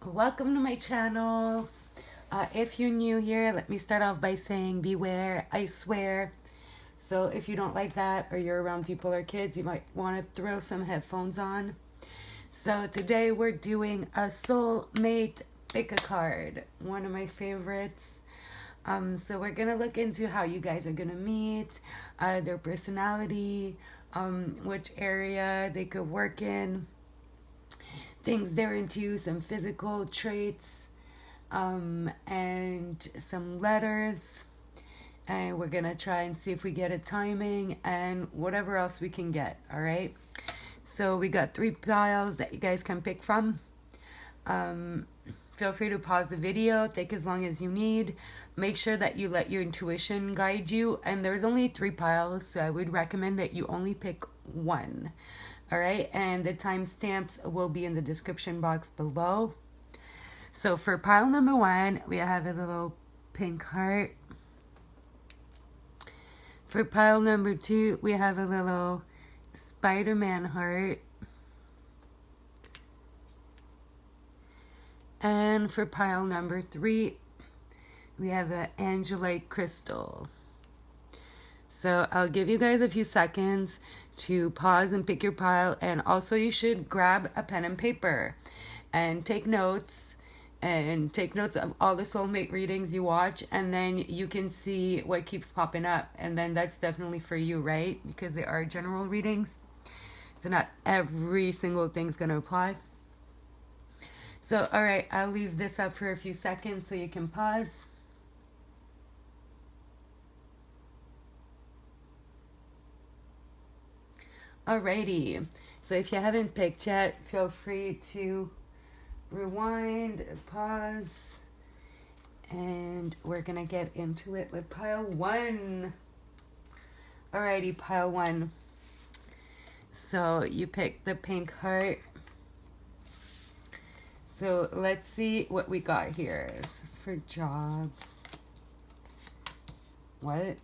Welcome to my channel. If you're new here, let me start off by saying beware, I swear. So if you don't like that or you're around people or kids, you might want to throw some headphones on. So today we're doing a Soulmate pick a card, one of my favorites. So we're gonna look into how you guys are gonna meet, their personality, which area they could work in, things they're into, some physical traits, and some letters. And we're gonna try and see if we get a timing and whatever else we can get. All right. So we got 3 piles that you guys can pick from. Feel free to pause the video, take as long as you need. Make sure that you let your intuition guide you. And there's only 3 piles, so I would recommend that you only pick one. All right, and the timestamps will be in the description box below. So for pile number 1, we have a little pink heart. For pile number 2, we have a little Spiderman heart. And for pile number 3, we have an Angelite crystal. So I'll give you guys a few seconds to pause and pick your pile. And also you should grab a pen and paper and take notes. And take notes of all the soulmate readings you watch. And then you can see what keeps popping up. And then that's definitely for you, right? Because they are general readings. So not every single thing's going to apply. So, all right, I'll leave this up for a few seconds so you can pause. Alrighty, so if you haven't picked yet, feel free to rewind, pause, and we're gonna get into it with pile 1. Alrighty, pile 1. So you picked the pink heart. So let's see what we got here. This is for jobs. What?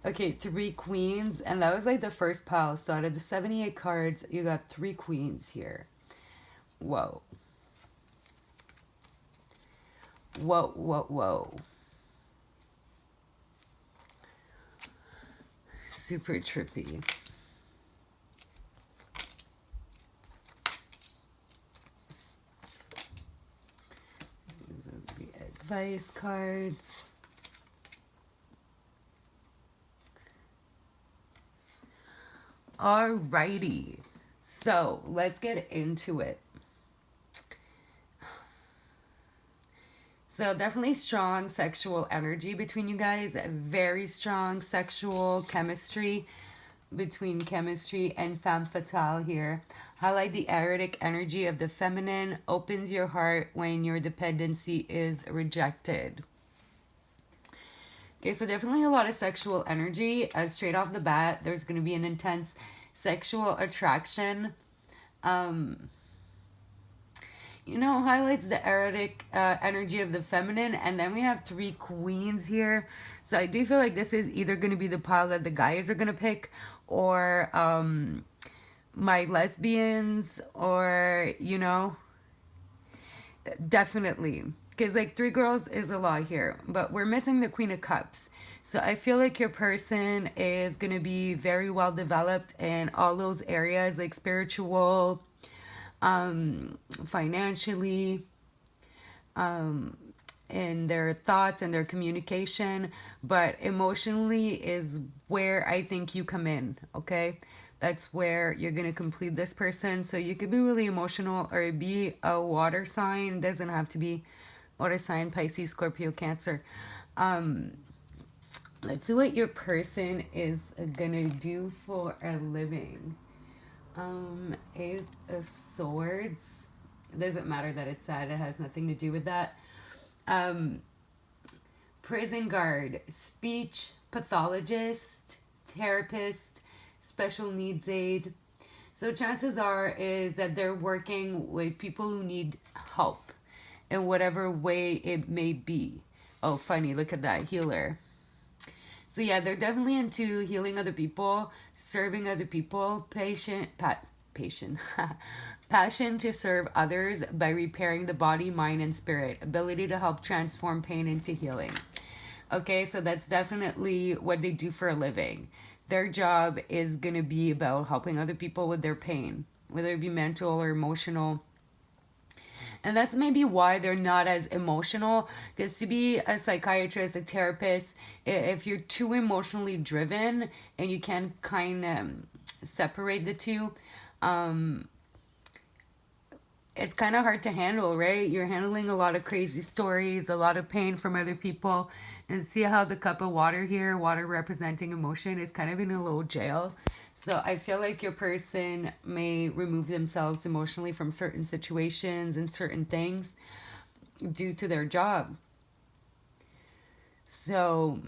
Okay, 3 queens, and that was like the first pile. So out of the 78 cards, you got 3 queens here. Whoa. Whoa. Super trippy. The advice cards. Alrighty, so let's get into it. So definitely strong sexual energy between you guys. Very strong sexual chemistry between chemistry and femme fatale here. Highlight the erotic energy of the feminine. Opens your heart when your dependency is rejected. Okay, so definitely a lot of sexual energy. Straight off the bat, there's going to be an intense sexual attraction. Highlights the erotic energy of the feminine. And then we have 3 queens here. So I do feel like this is either going to be the pile that the guys are going to pick, or my lesbians, or, definitely. Because, like, 3 girls is a lot here. But we're missing the Queen of Cups. So I feel like your person is going to be very well developed in all those areas, like spiritual, financially, in their thoughts and their communication. But emotionally is where I think you come in, okay? That's where you're going to complete this person. So you could be really emotional or be a water sign. Doesn't have to be water sign, Pisces, Scorpio, Cancer. Let's see what your person is gonna do for a living. Ace of Swords. It doesn't matter that it's sad. It has nothing to do with that. Prison guard, speech pathologist, therapist, special needs aid. So chances are is that they're working with people who need help in whatever way it may be. Oh, funny, look at that, healer. So yeah, they're definitely into healing other people, serving other people, patient, Passion to serve others by repairing the body, mind, and spirit. Ability to help transform pain into healing. Okay, so that's definitely what they do for a living. Their job is going to be about helping other people with their pain, whether it be mental or emotional. And that's maybe why they're not as emotional. Because to be a psychiatrist, a therapist, if you're too emotionally driven and you can't kind of separate the two, it's kind of hard to handle, right? You're handling a lot of crazy stories, a lot of pain from other people. And see how the cup of water here, water representing emotion, is kind of in a little jail. So I feel like your person may remove themselves emotionally from certain situations and certain things due to their job. So,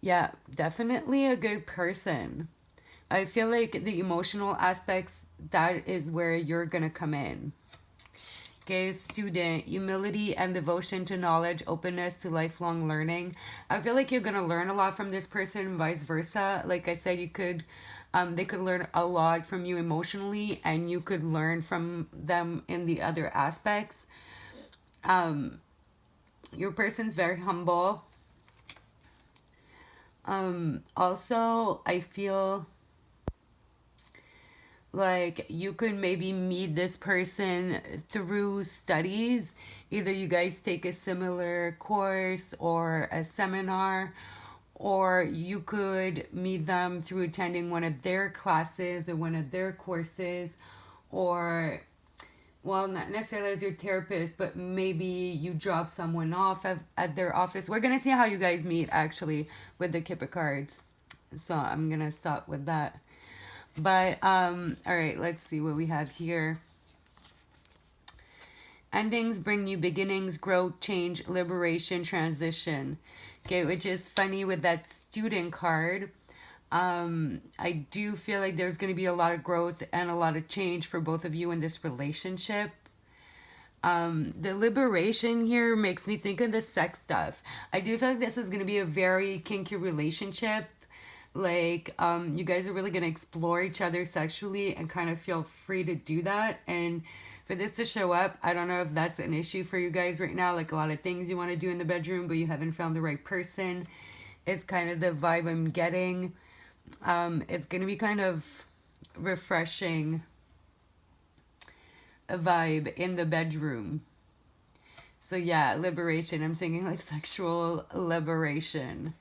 yeah, definitely a good person. I feel like the emotional aspects, that is where you're going to come in. Okay, student, humility and devotion to knowledge, openness to lifelong learning. I feel like you're going to learn a lot from this person and vice versa. Like I said, you could, they could learn a lot from you emotionally, and you could learn from them in the other aspects. Your person's very humble. Also, I feel like you could maybe meet this person through studies. Either you guys take a similar course or a seminar, or you could meet them through attending one of their classes or one of their courses, or, well, not necessarily as your therapist, but maybe you drop someone off at their office. We're gonna see how you guys meet actually with the KIPPER cards, so I'm gonna stop with that. But all right, let's see what we have here. Endings bring new beginnings, growth, change, liberation, transition. Okay, which is funny with that student card. I do feel like there's going to be a lot of growth and a lot of change for both of you in this relationship. The liberation here makes me think of the sex stuff. I do feel like this is going to be a very kinky relationship. Like, you guys are really going to explore each other sexually and kind of feel free to do that. And for this to show up, I don't know if that's an issue for you guys right now. Like, a lot of things you want to do in the bedroom, but you haven't found the right person. It's kind of the vibe I'm getting. It's going to be kind of refreshing a vibe in the bedroom. So yeah, liberation. I'm thinking like sexual liberation.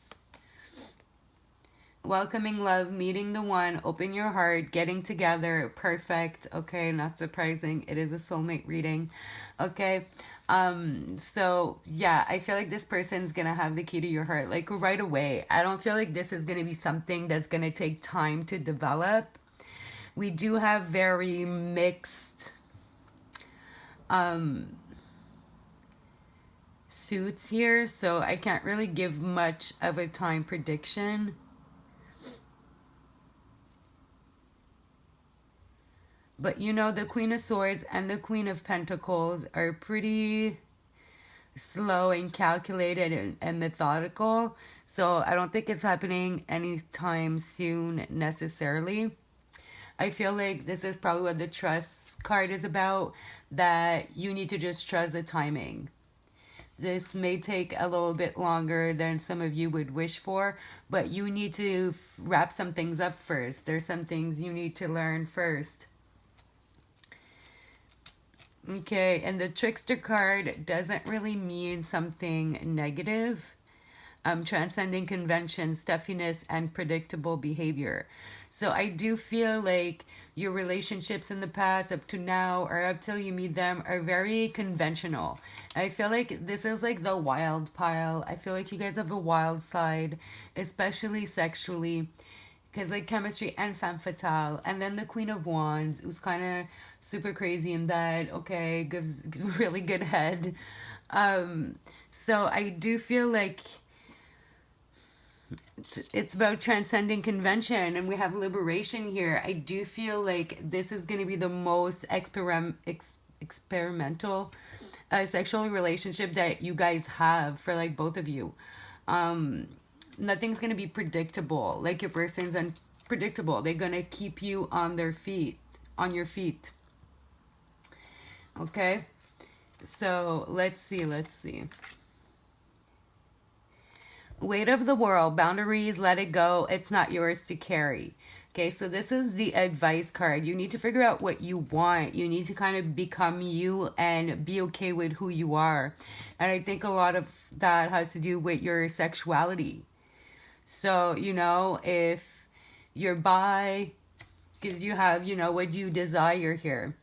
Welcoming love, meeting the one, open your heart, getting together, perfect. Okay, not surprising. It is a soulmate reading. Okay. So yeah, I feel like this person's gonna have the key to your heart like right away. I don't feel like this is gonna be something that's gonna take time to develop. We do have very mixed suits here, so I can't really give much of a time prediction. But you know, the Queen of Swords and the Queen of Pentacles are pretty slow and calculated and methodical. So I don't think it's happening anytime soon necessarily. I feel like this is probably what the trust card is about, that you need to just trust the timing. This may take a little bit longer than some of you would wish for, but you need to wrap some things up first. There's some things you need to learn first. Okay, and the trickster card doesn't really mean something negative. Transcending convention, stuffiness, and predictable behavior. So I do feel like your relationships in the past up to now or up till you meet them are very conventional. I feel like this is like the wild pile. I feel like you guys have a wild side, especially sexually. Because like chemistry and femme fatale. And then the Queen of Wands, who's kind of super crazy in bed. Okay, gives really good head. So I do feel like it's about transcending convention, and we have liberation here. I do feel like this is going to be the most experimental sexual relationship that you guys have for like both of you. Nothing's going to be predictable. Like your person's predictable. They're gonna keep you on their feet, on your feet. Okay, so let's see. Weight of the world, boundaries, let it go. It's not yours to carry. Okay, so this is the advice card. You need to figure out what you want. You need to kind of become you and be okay with who you are. And I think a lot of that has to do with your sexuality. So, you know, if you're bi, because you have, you know, what you desire here.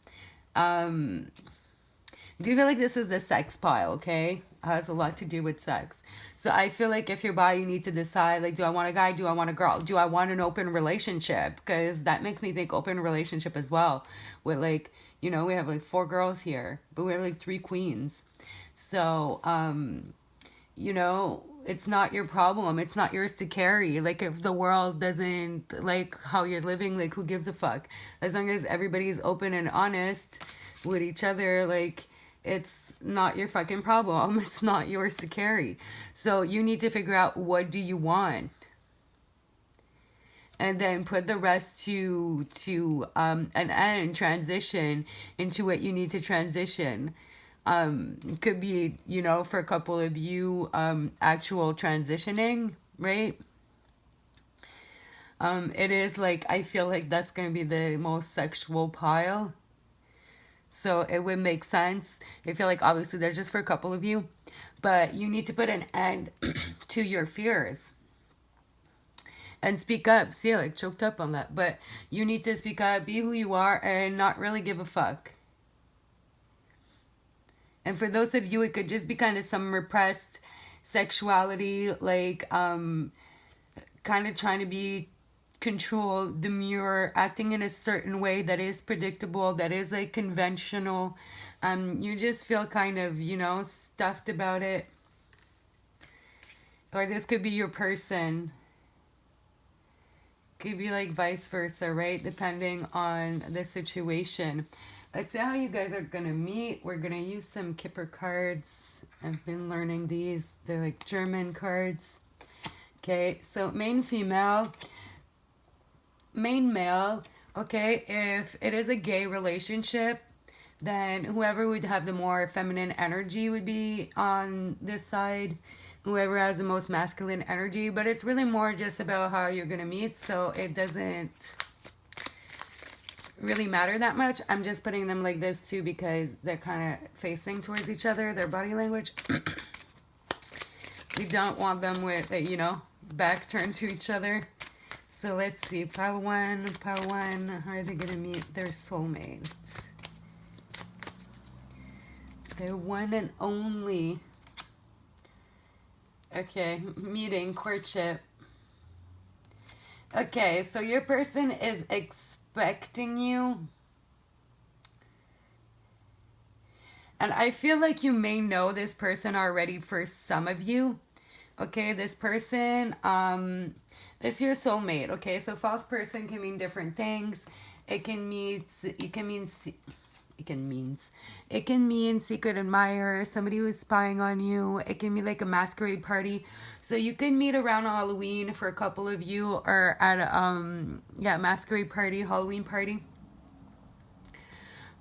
Do you feel like this is a sex pile, okay? It has a lot to do with sex. So I feel like if you're bi, you need to decide, like, do I want a guy? Do I want a girl? Do I want an open relationship? Because that makes me think open relationship as well. With, like, you know, we have, like, 4 girls here. But we have, like, 3 queens. So, you know, it's not your problem. It's not yours to carry. Like, if the world doesn't like how you're living, like, who gives a fuck? As long as everybody's open and honest with each other, like, it's not your fucking problem. It's not yours to carry. So you need to figure out, what do you want? And then put the rest to an end, transition into what you need to transition. Could be, you know, for a couple of you, actual transitioning, right? It is like, I feel like that's going to be the most sexual pile. So it would make sense. I feel like obviously that's just for a couple of you. But you need to put an end to your fears. And speak up. See, I like choked up on that. But you need to speak up, be who you are, and not really give a fuck. And for those of you, it could just be kind of some repressed sexuality, like kind of trying to be controlled, demure, acting in a certain way that is predictable, that is like conventional. You just feel kind of, you know, stuffed about it. Or this could be your person. Could be like vice versa, right? Depending on the situation. Let's see how you guys are going to meet. We're going to use some KIPPER cards. I've been learning these. They're like German cards. Okay, so main female. Main male. Okay, if it is a gay relationship, then whoever would have the more feminine energy would be on this side. Whoever has the most masculine energy. But it's really more just about how you're going to meet. So it doesn't really matter that much. I'm just putting them like this too because they're kind of facing towards each other, their body language. We don't want them with, you know, back turned to each other. So let's see, pile one, how are they going to meet their soulmate? Their one and only. Okay, meeting, courtship. Okay, so your person is expecting you. And I feel like you may know this person already for some of you. Okay, this person, is your soulmate. Okay, so false person can mean different things. It can mean secret admirer, somebody who's spying on you. It can be like a masquerade party. So you can meet around Halloween for a couple of you, or at a masquerade party, Halloween party.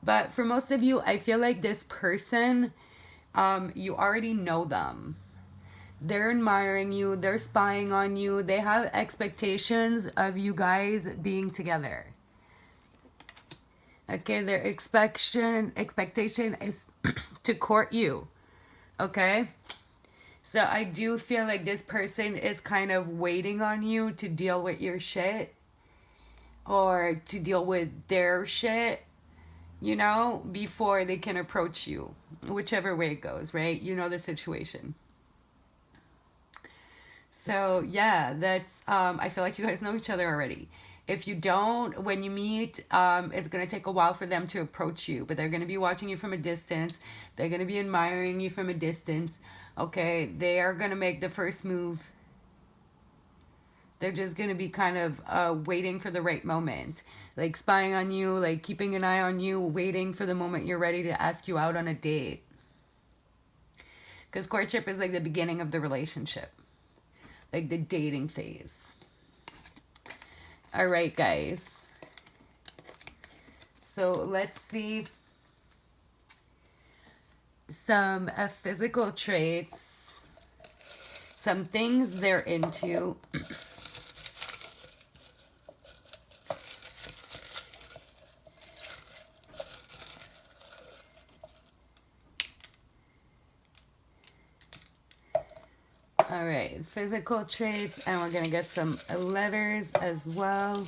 But for most of you, I feel like this person, you already know them. They're admiring you, they're spying on you, they have expectations of you guys being together. Okay, their expectation is to court you. Okay? So I do feel like this person is kind of waiting on you to deal with your shit. Or to deal with their shit, you know, before they can approach you. Whichever way it goes, right? You know the situation. So, yeah, that's, I feel like you guys know each other already. If you don't, when you meet, it's going to take a while for them to approach you. But they're going to be watching you from a distance. They're going to be admiring you from a distance. Okay, they are going to make the first move. They're just going to be kind of waiting for the right moment. Like spying on you, like keeping an eye on you, waiting for the moment you're ready to ask you out on a date. Because courtship is like the beginning of the relationship. Like the dating phase. All right, guys. So let's see some physical traits, some things they're into. All right, physical traits, and we're going to get some letters as well.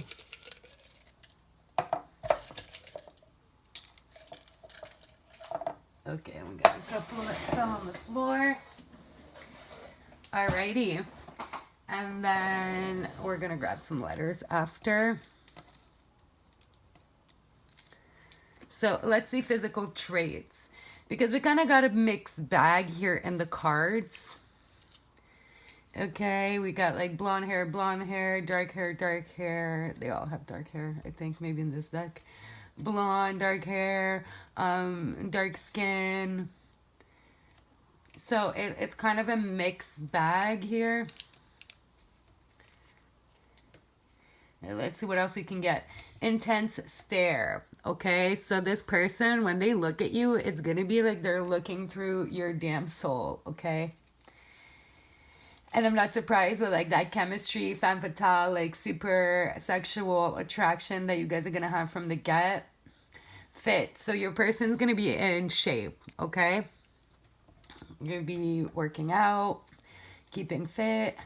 Okay, we got a couple that fell on the floor. Alrighty. And then we're going to grab some letters after. So let's see physical traits. Because we kind of got a mixed bag here in the cards. Okay, we got like blonde hair, dark hair, dark hair. They all have dark hair, I think, maybe in this deck. Blonde, dark hair, dark skin. So it's kind of a mixed bag here. Let's see what else we can get. Intense stare. Okay, so this person, when they look at you, it's going to be like they're looking through your damn soul, okay? And I'm not surprised with like that chemistry, femme fatale, like super sexual attraction that you guys are going to have from the get. Fit. So your person's going to be in shape, okay? You're going to be working out, keeping fit,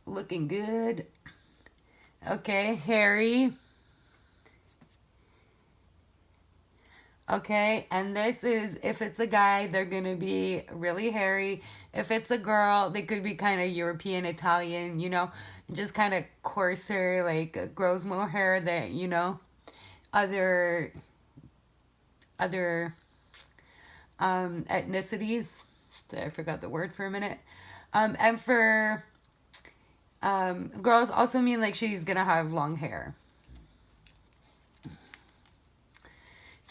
looking good. Okay, hairy. Okay, and this is, if it's a guy, they're going to be really hairy. If it's a girl, they could be kind of European, Italian, you know, just kind of coarser, like grows more hair than, you know, other ethnicities. I forgot the word for a minute. And for girls, also mean like she's going to have long hair.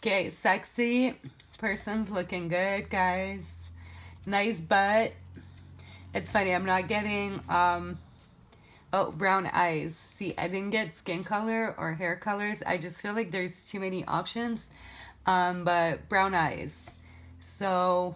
Okay, sexy person's looking good, guys. Nice butt. It's funny, I'm not getting, brown eyes. See, I didn't get skin color or hair colors. I just feel like there's too many options. But brown eyes. So,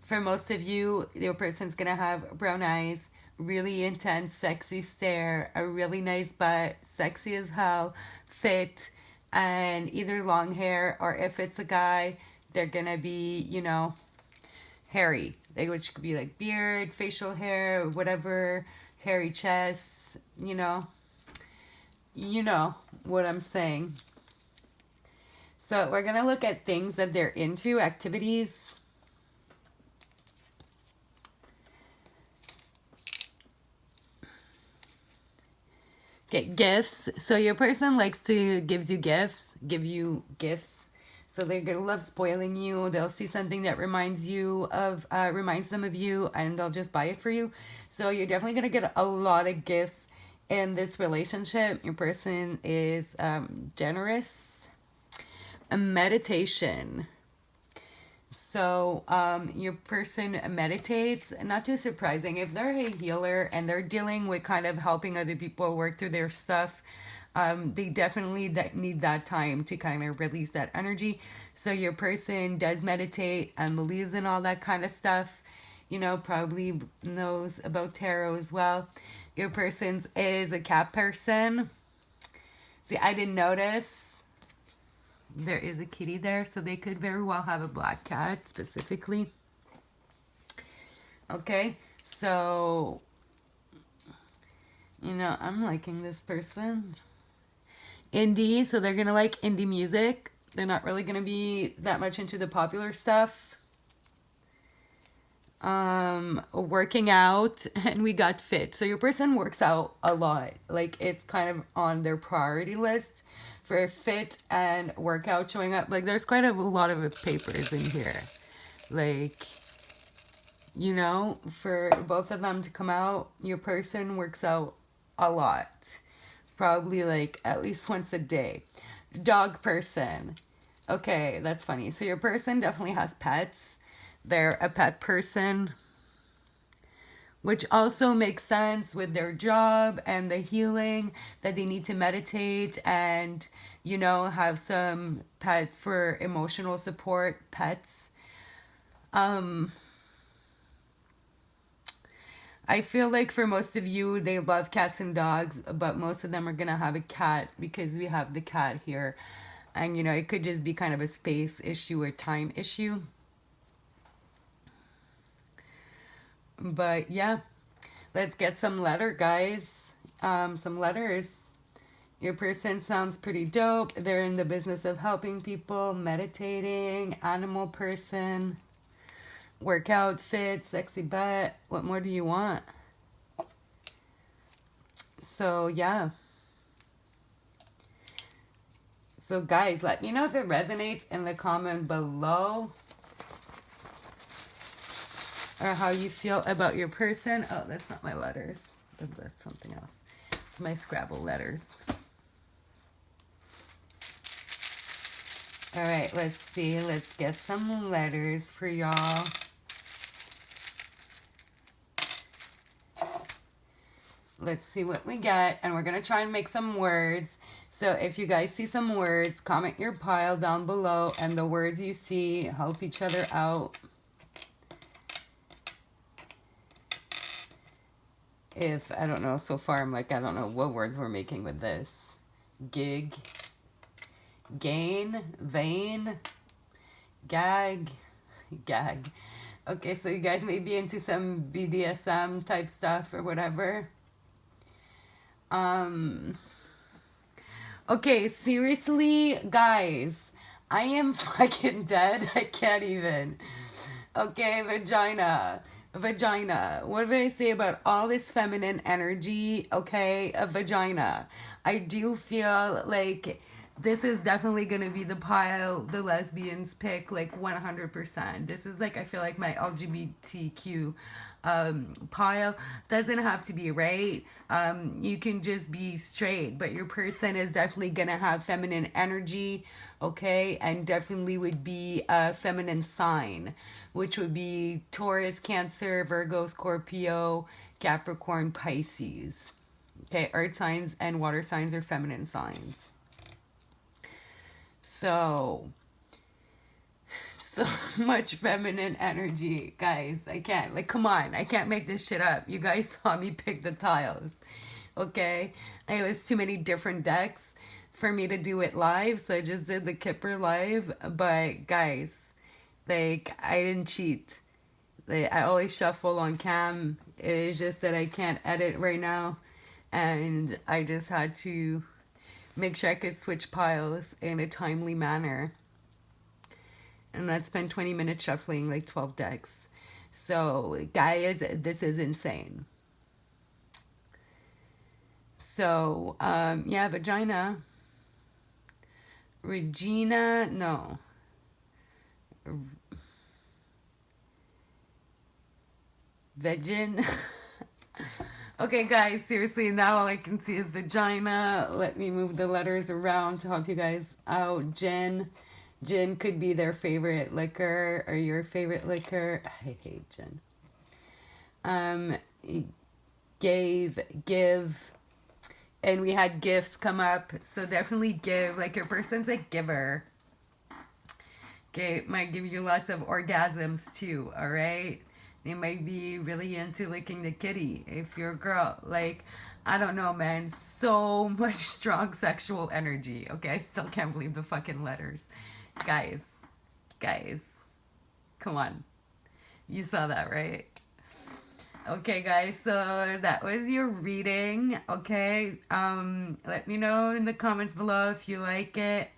for most of you, your person's gonna have brown eyes, really intense, sexy stare, a really nice butt, sexy as hell, fit, and either long hair, or if it's a guy, they're gonna be, you know, hairy, which could be like beard, facial hair, whatever, hairy chest, you know what I'm saying. So we're gonna look at things that they're into, activities. Okay, gifts. So your person likes to give you gifts. So they're gonna love spoiling you. They'll see something that reminds them of you, and they'll just buy it for you. So you're definitely gonna get a lot of gifts in this relationship. Your person is generous. A meditation. So your person meditates. Not too surprising. If they're a healer and they're dealing with kind of helping other people work through their stuff, they definitely need that time to kind of release that energy. So your person does meditate and believes in all that kind of stuff. You know, probably knows about tarot as well. Your person is a cat person. See, I didn't notice. There is a kitty there, so they could very well have a black cat specifically. Okay, so, you know, I'm liking this person. Indie, so they're gonna like indie music. They're not really gonna be that much into the popular stuff. Working out, and we got fit. So your person works out a lot. Like, it's kind of on their priority list for fit and workout showing up. Like, there's quite a lot of papers in here. Like, you know, for both of them to come out, your person works out a lot. Probably like at least once a day. Dog person. Okay, that's funny. So your person definitely has pets. They're a pet person which also makes sense with their job and the healing that they need to meditate and, you know, have some pet for emotional support, pets. I feel like for most of you, they love cats and dogs, but most of them are going to have a cat because we have the cat here. And, you know, it could just be kind of a space issue or time issue. But, yeah, let's get some letter, guys. Some letters. Your person sounds pretty dope. They're in the business of helping people, meditating, animal person, workout, fit, sexy butt. What more do you want? So, yeah. So, guys, let me know if it resonates in the comment below. Or how you feel about your person. Oh, that's not my letters. That's something else. It's my Scrabble letters. All right, let's see. Let's get some letters for y'all. Let's see what we get. And we're going to try and make some words. So if you guys see some words, comment your pile down below. And the words you see, help each other out. If, I don't know, so far I'm like, I don't know what words we're making with this. Gig. Gain. Vein. Gag. Gag. Okay, so you guys may be into some BDSM type stuff or whatever. Okay, seriously, guys, I am fucking dead. I can't even. Okay, vagina. Vagina. What did I say about all this feminine energy? Okay, a vagina. I do feel like this is definitely going to be the pile the lesbians pick, like 100%. This is like, I feel like my LGBTQ pile doesn't have to be right. You can just be straight, but your person is definitely going to have feminine energy, okay? And definitely would be a feminine sign, which would be Taurus, Cancer, Virgo, Scorpio, Capricorn, Pisces. Okay, earth signs and water signs are feminine signs. So much feminine energy, guys. I can't, like, come on, I can't make this shit up. You guys saw me pick the tiles, okay? It was too many different decks for me to do it live, so I just did the KIPPER live. But guys, like, I didn't cheat. Like, I always shuffle on cam. It's just that I can't edit right now, and I just had to make sure I could switch piles in a timely manner. And I'd spend 20 minutes shuffling like 12 decks. So, guys, this is insane. So, yeah, vagina. Regina, no. Vagin. Okay, guys, seriously, now all I can see is vagina. Let me move the letters around to help you guys out. Gin. Gin could be their favorite liquor or your favorite liquor. I hate gin. Give. And we had gifts come up. So definitely give. Like, your person's a giver. Okay, might give you lots of orgasms too, alright? They might be really into licking the kitty if you're a girl. Like, I don't know, man. So much strong sexual energy. Okay, I still can't believe the fucking letters. Guys, come on. You saw that, right? Okay, guys, so that was your reading, okay? Let me know in the comments below if you like it.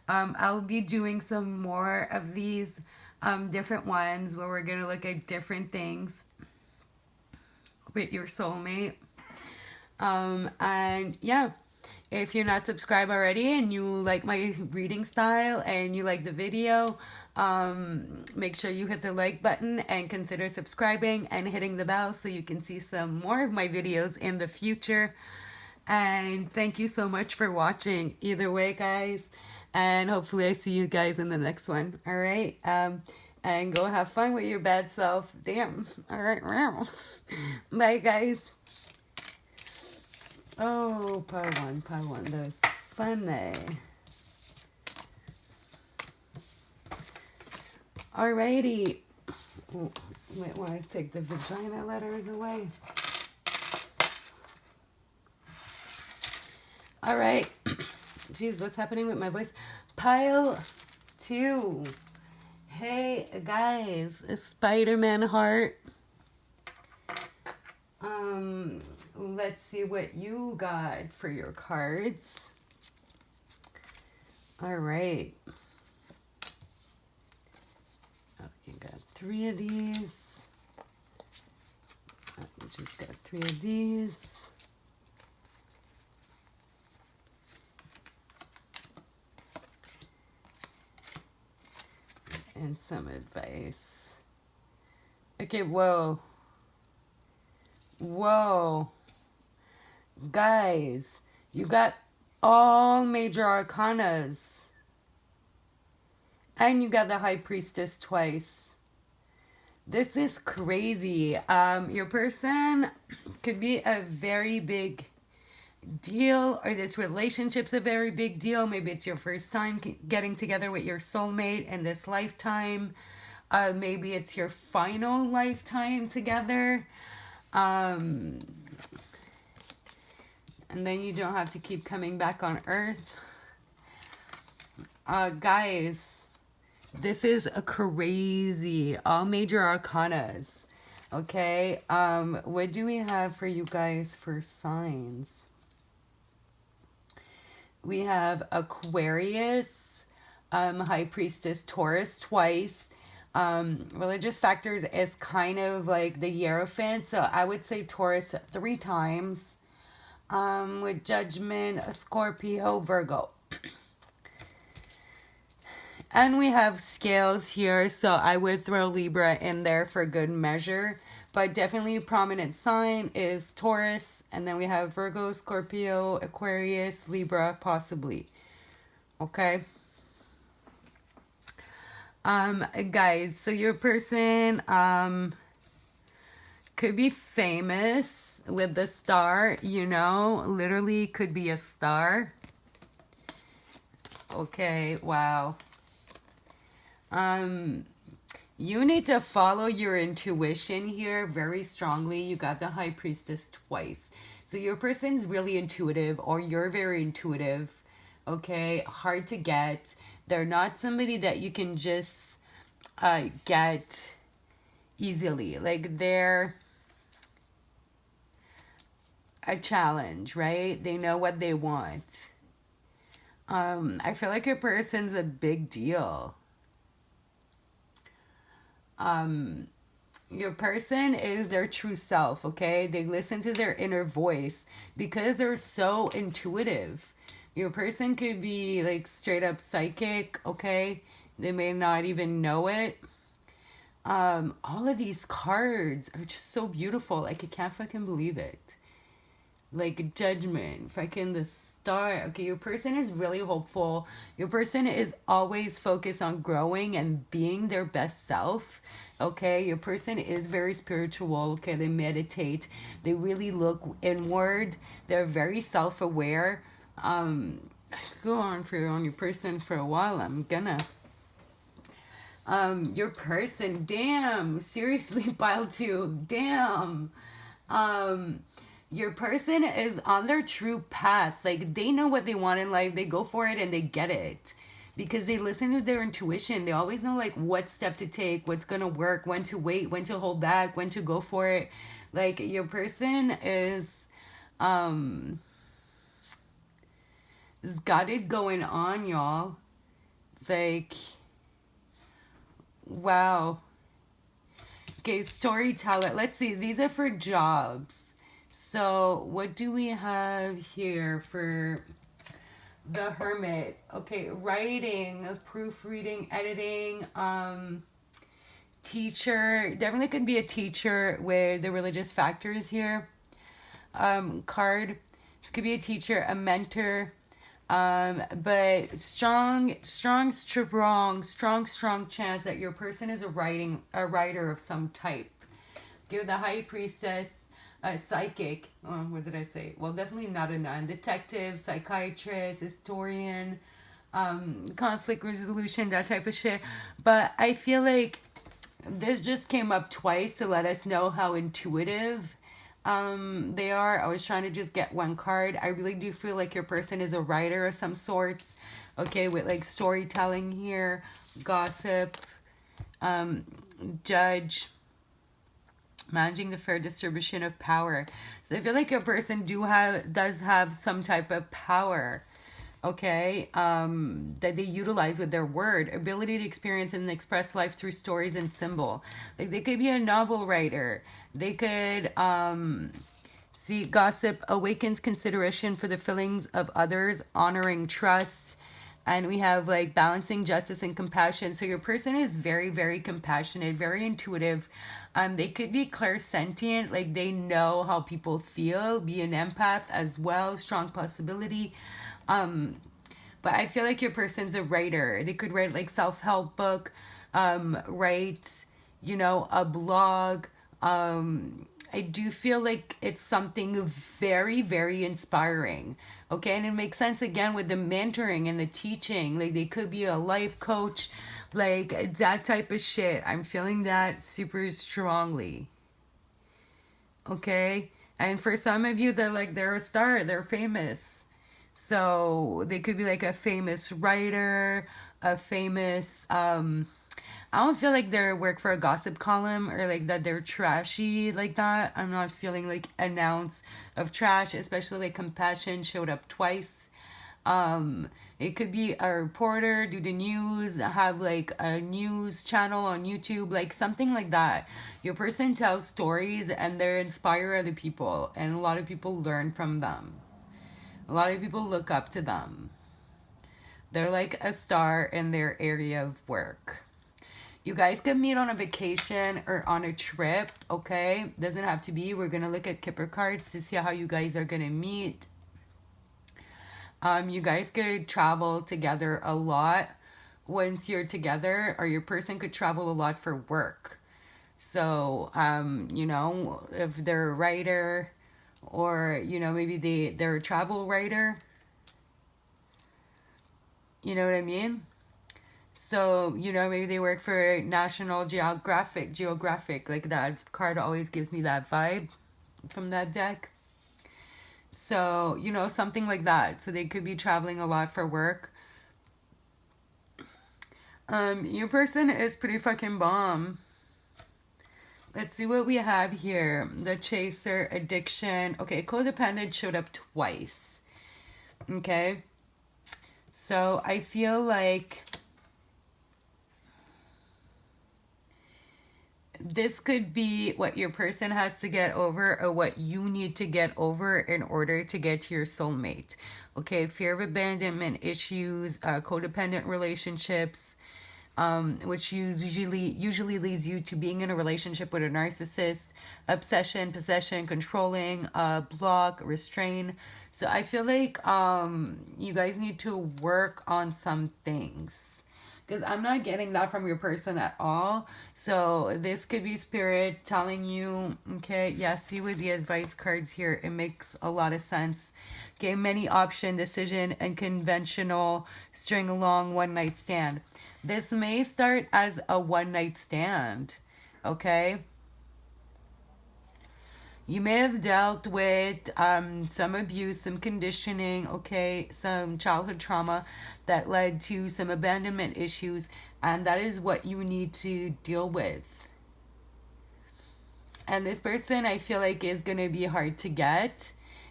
I'll be doing some more of these different ones where we're going to look at different things with your soulmate. And yeah. If you're not subscribed already and you like my reading style and you like the video, make sure you hit the like button and consider subscribing and hitting the bell so you can see some more of my videos in the future. And thank you so much for watching either way, guys. And hopefully I see you guys in the next one. All right. and go have fun with your bad self. Damn. All right. Wow. Bye, guys. Oh, part one. That was funny. Alrighty. Wait, want to take the vagina letters away? All right. Jeez, what's happening with my voice? Pile 2. Hey, guys. A Spider-Man heart. Let's see what you got for your cards. All right. Oh, you got 3 of these. Oh, you just got 3 of these. And some advice. Okay, whoa. Whoa. Guys, you got all major arcanas. And you got the High Priestess twice. This is crazy. Your person could be a very big deal, or this relationship's a very big deal. Maybe it's your first time getting together with your soulmate in this lifetime. Maybe it's your final lifetime together. And then you don't have to keep coming back on Earth. Guys, this is a crazy, all major arcanas. Okay, what do we have for you guys for signs? We have Aquarius, High Priestess, Taurus twice. Religious factors is kind of like the Hierophant, so I would say Taurus 3 times. With Judgment, a Scorpio, Virgo. And we have scales here, so I would throw Libra in there for good measure. But definitely a prominent sign is Taurus. And then we have Virgo, Scorpio, Aquarius, Libra, possibly. Okay. Guys, so your person could be famous with the star, you know, literally could be a star. Okay, wow. You need to follow your intuition here very strongly. You got the High Priestess twice. So your person's really intuitive, or you're very intuitive. Okay, hard to get. They're not somebody that you can just get easily. Like, they're a challenge, right? They know what they want. I feel like your person's a big deal. Your person is their true self, okay? They listen to their inner voice because they're so intuitive. Your person could be like straight up psychic, okay? They may not even know it. All of these cards are just so beautiful. Like, I can't fucking believe it. Like, Judgment, fucking the Star. Okay, your person is really hopeful. Your person is always focused on growing and being their best self. Okay, your person is very spiritual. Okay, they meditate. They really look inward. They're very self-aware. I could go on your person for a while. I'm gonna. Your person, damn, seriously, pile 2, damn. Your person is on their true path. Like, they know what they want in life. They go for it and they get it. Because they listen to their intuition. They always know, like, what step to take, what's gonna work, when to wait, when to hold back, when to go for it. Like, your person is, has got it going on, y'all. Like, wow. Okay, storyteller. Let's see. These are for jobs. So, what do we have here for the Hermit? Okay, writing, proofreading, editing, teacher. Definitely could be a teacher with the religious factors here. Card. This could be a teacher, a mentor, But strong chance that your person is a writer of some type. Give the High Priestess, a psychic. Oh, what did I say? Well, definitely not a nun. Detective, psychiatrist, historian, conflict resolution, that type of shit. But I feel like this just came up twice to let us know how intuitive they are. I was trying to just get one card. I really do feel like your person is a writer of some sort. Okay, with like storytelling here, gossip, judge, managing the fair distribution of power. So I feel like your person does have some type of power, okay, that they utilize with their word, ability to experience and express life through stories and symbol. Like they could be a novel writer. They could see gossip awakens consideration for the feelings of others, honoring trust. And we have like balancing justice and compassion. So your person is very, very compassionate, very intuitive. They could be clairsentient, like they know how people feel, be an empath as well, strong possibility. But I feel like your person's a writer. They could write like self-help book, write, a blog. I do feel like it's something very, very inspiring. Okay, and it makes sense again with the mentoring and the teaching. Like they could be a life coach, like that type of shit. I'm feeling that super strongly. Okay, and for some of you, they're a star, they're famous. So they could be like a famous writer, a famous I don't feel like they work for a gossip column or like that they're trashy like that. I'm not feeling like an ounce of trash, especially like compassion showed up twice. It could be a reporter, do the news, have like a news channel on YouTube, like something like that. Your person tells stories and they inspire other people, and a lot of people learn from them. A lot of people look up to them. They're like a star in their area of work. You guys can meet on a vacation or on a trip, okay? Doesn't have to be. We're going to look at KIPPER cards to see how you guys are going to meet. You guys could travel together a lot once you're together, or your person could travel a lot for work. So, if they're a writer or, maybe they're a travel writer. You know what I mean? So, maybe they work for National Geographic. Like that card always gives me that vibe from that deck. So, something like that. So they could be traveling a lot for work. Your person is pretty fucking bomb. Let's see what we have here. The chaser, addiction. Okay, codependent showed up twice. Okay. So I feel like this could be what your person has to get over or what you need to get over in order to get to your soulmate. Okay, fear of abandonment issues, codependent relationships, which usually leads you to being in a relationship with a narcissist, obsession, possession, controlling, block, restrain. So I feel like you guys need to work on some things. Because I'm not getting that from your person at all. So this could be spirit telling you, okay, yeah, see with the advice cards here, it makes a lot of sense. Okay, many option, decision, and conventional string along one night stand. This may start as a one night stand, okay? You may have dealt with some abuse, some conditioning, okay, some childhood trauma that led to some abandonment issues, and that is what you need to deal with. And this person, I feel like, is going to be hard to get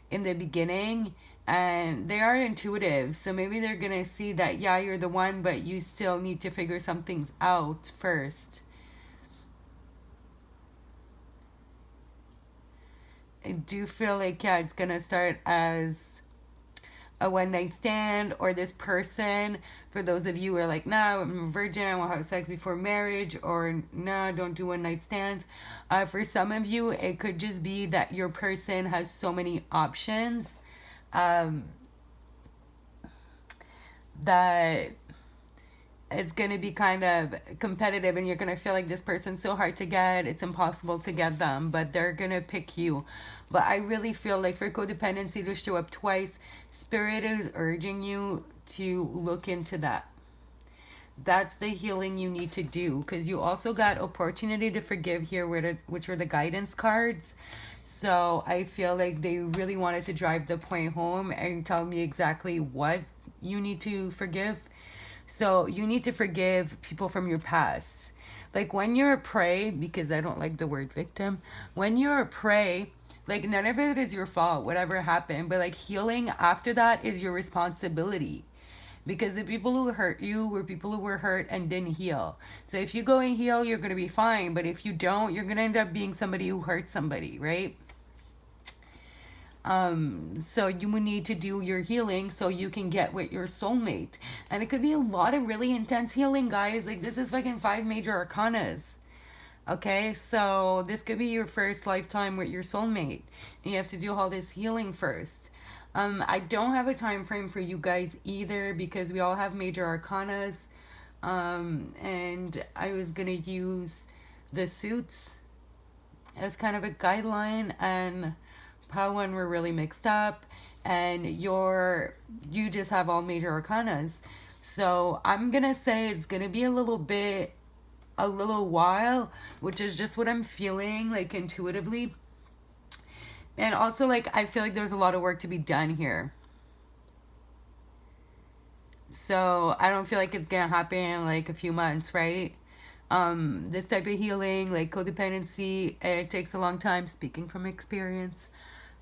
in the beginning, and they are intuitive, so maybe they're going to see that, yeah, you're the one, but you still need to figure some things out first. I do feel like, yeah, it's gonna start as a one night stand, or this person, for those of you who are like, nah, I'm a virgin, I won't have sex before marriage, or nah, don't do one night stands. For some of you, it could just be that your person has so many options. that it's going to be kind of competitive, and you're going to feel like this person's so hard to get, it's impossible to get them, but they're going to pick you. But I really feel like for codependency to show up twice, Spirit is urging you to look into that. That's the healing you need to do, because you also got opportunity to forgive here, which are the guidance cards. So I feel like they really wanted to drive the point home and tell me exactly what you need to forgive. So you need to forgive people from your past. Like when you're a prey, because I don't like the word victim, when you're a prey, like none of it is your fault, whatever happened, but like healing after that is your responsibility. Because the people who hurt you were people who were hurt and didn't heal. So if you go and heal, you're going to be fine. But if you don't, you're going to end up being somebody who hurt somebody, right? So you would need to do your healing so you can get with your soulmate. And it could be a lot of really intense healing, guys. Like this is fucking 5 major arcanas. Okay, so this could be your first lifetime with your soulmate. And you have to do all this healing first. I don't have a time frame for you guys either, because we all have major arcanas. And I was going to use the suits as kind of a guideline, and how when we're really mixed up and you just have all major arcanas. So I'm going to say it's going to be a little while, which is just what I'm feeling like intuitively. And also, like, I feel like there's a lot of work to be done here. So I don't feel like it's gonna happen in like a few months, right? This type of healing, like codependency, it takes a long time, speaking from experience.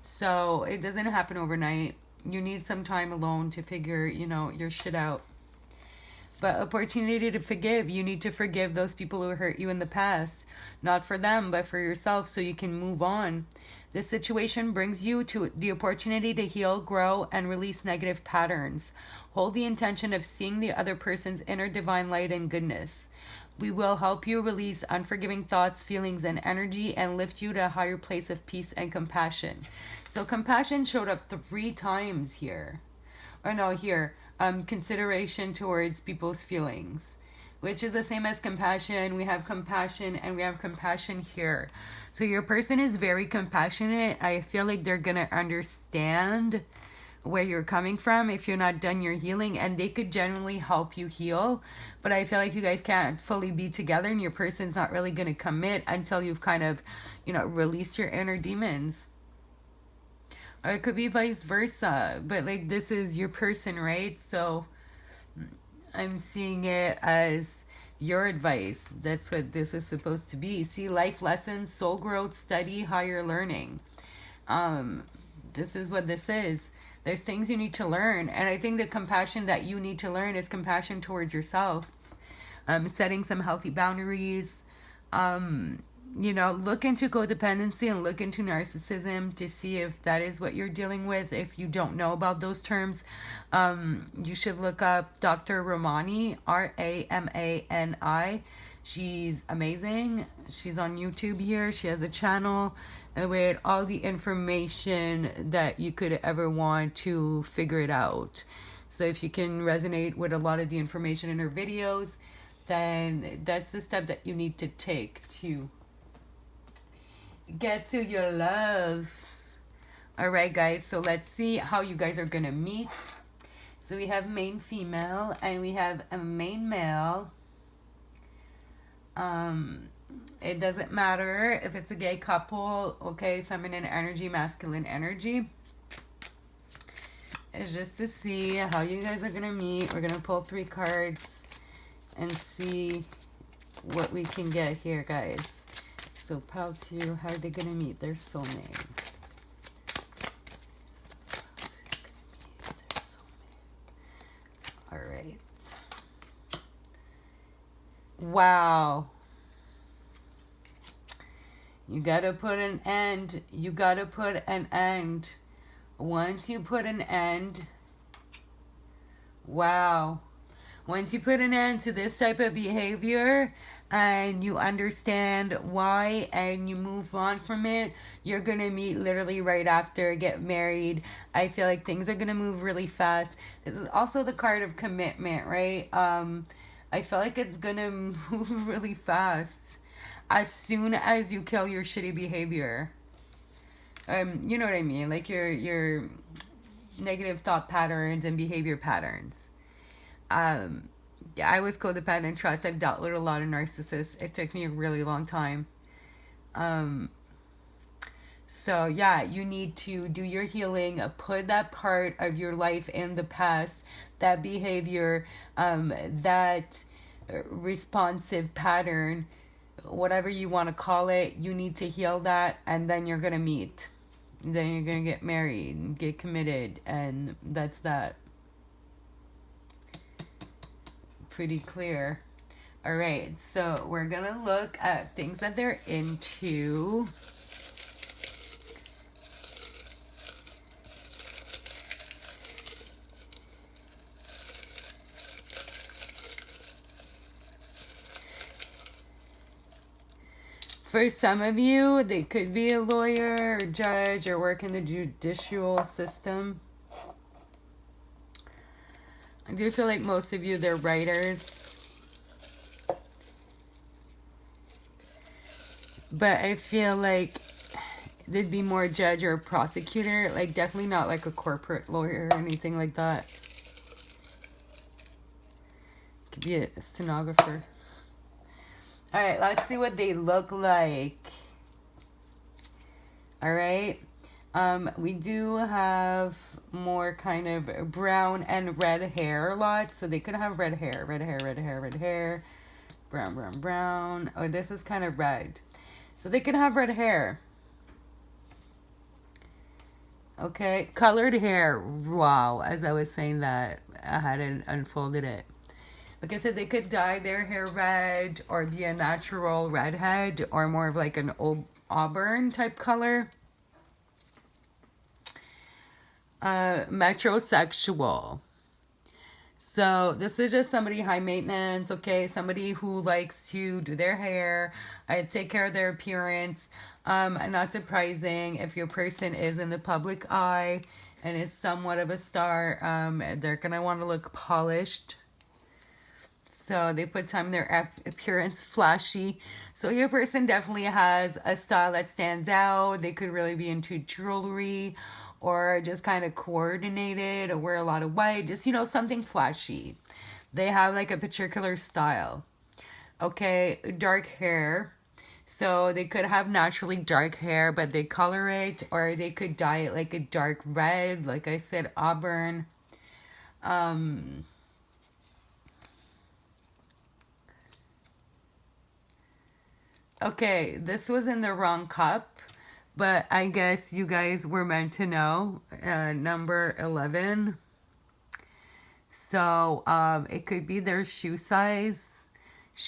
So it doesn't happen overnight. You need some time alone to figure, your shit out. But opportunity to forgive. You need to forgive those people who hurt you in the past. Not for them, but for yourself, so you can move on. This situation brings you to the opportunity to heal, grow, and release negative patterns. Hold the intention of seeing the other person's inner divine light and goodness. We will help you release unforgiving thoughts, feelings, and energy, and lift you to a higher place of peace and compassion. So compassion showed up 3 times here. Or no, here. Consideration towards people's feelings, which is the same as compassion. We have compassion and we have compassion here. So your person is very compassionate. I feel like they're going to understand where you're coming from if you're not done your healing, and they could genuinely help you heal. But I feel like you guys can't fully be together, and your person's not really going to commit until you've kind of, released your inner demons. Or it could be vice versa. But like this is your person, right? So I'm seeing it as your advice. That's what this is supposed to be. See, life lessons, soul growth, study, higher learning. This is what this is. There's things you need to learn. And I think the compassion that you need to learn is compassion towards yourself. Setting some healthy boundaries. Look into codependency and look into narcissism to see if that is what you're dealing with. If you don't know about those terms, you should look up Dr. Ramani, Ramani. She's amazing. She's on YouTube here. She has a channel with all the information that you could ever want to figure it out. So if you can resonate with a lot of the information in her videos, then that's the step that you need to take to get to your love. All right, guys, so let's see how you guys are gonna meet. So we have main female and we have a main male. It doesn't matter if it's a gay couple, okay? Feminine energy, masculine energy. It's just to see how you guys are gonna meet. We're gonna pull 3 cards and see what we can get here, guys. So pile 2, how are they gonna meet their soulmate? All right. Wow. You gotta put an end. You gotta put an end. Once you put an end, wow. Once you put an end to this type of behavior and you understand why and you move on from it, you're gonna meet literally right after, get married. I feel like things are gonna move really fast. This is also the card of commitment, right? I feel like it's gonna move really fast as soon as you kill your shitty behavior. You know what I mean? Like your negative thought patterns and behavior patterns. I was codependent trust. I've dealt with a lot of narcissists. It took me a really long time. So yeah, you need to do your healing, put that part of your life in the past, that behavior, that responsive pattern, whatever you want to call it, you need to heal that, and then you're gonna meet. Then you're gonna get married and get committed, and that's that. Pretty clear. All right, so we're gonna look at things that they're into. For some of you, they could be a lawyer or judge or work in the judicial system. I do feel like most of you, they're writers. But I feel like they'd be more judge or prosecutor. Like, definitely not like a corporate lawyer or anything like that. Could be a stenographer. Alright, let's see what they look like. Alright. We do have more kind of brown and red hair a lot. So they could have red hair, red hair, red hair, red hair. Brown, brown, brown. Oh, this is kind of red. So they could have red hair. Okay. Colored hair. Wow. As I was saying that, I hadn't unfolded it. Like I said, they could dye their hair red or be a natural redhead or more of like an auburn type color. Metrosexual. So this is just somebody high maintenance, okay? Somebody who likes to do their hair, take care of their appearance. Not surprising if your person is in the public eye and is somewhat of a star, they're gonna want to look polished. So they put time in their appearance, flashy. So your person definitely has a style that stands out. They could really be into jewelry or just kind of coordinated or wear a lot of white. Just, you know, something flashy. They have like a particular style. Okay, dark hair. So they could have naturally dark hair, but they color it or they could dye it like a dark red. Like I said, auburn. Okay, this was in the wrong cup, but I guess you guys were meant to know. Number 11. So, it could be their shoe size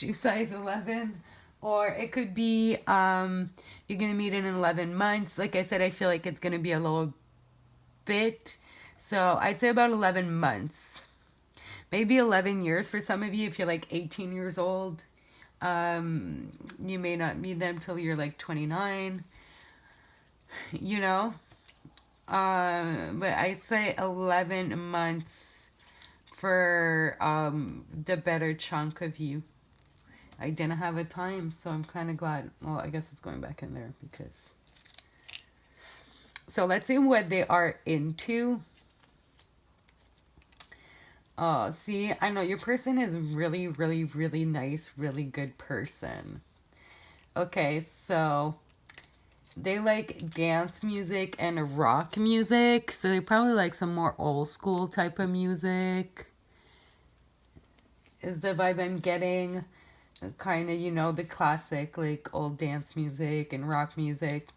11, or it could be, you're going to meet in 11 months. Like I said, I feel like it's going to be a little bit. So, I'd say about 11 months. Maybe 11 years for some of you if you're like 18 years old. You may not meet them till you're like 29, you know. But I'd say 11 months for the better chunk of you. I didn't have a time, so I'm kind of glad. Well, I guess it's going back in there because. So let's see what they are into. Oh, see, I know your person is really, really, really nice, really good person. Okay, so they like dance music and rock music. So they probably like some more old school type of music. Is the vibe I'm getting. Kind of, you know, the classic, like old dance music and rock music.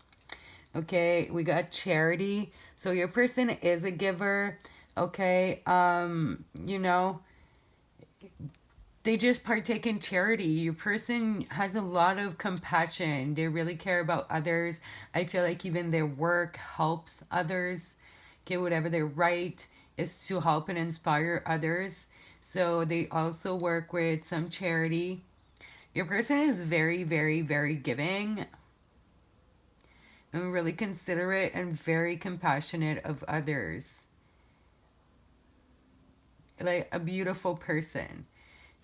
Okay, we got charity. So your person is a giver. Okay, you know, they just partake in charity. Your person has a lot of compassion. They really care about others. I feel like even their work helps others. Okay, whatever they write is to help and inspire others. So they also work with some charity. Your person is very, very, very giving and really considerate and very compassionate of others. like a beautiful person.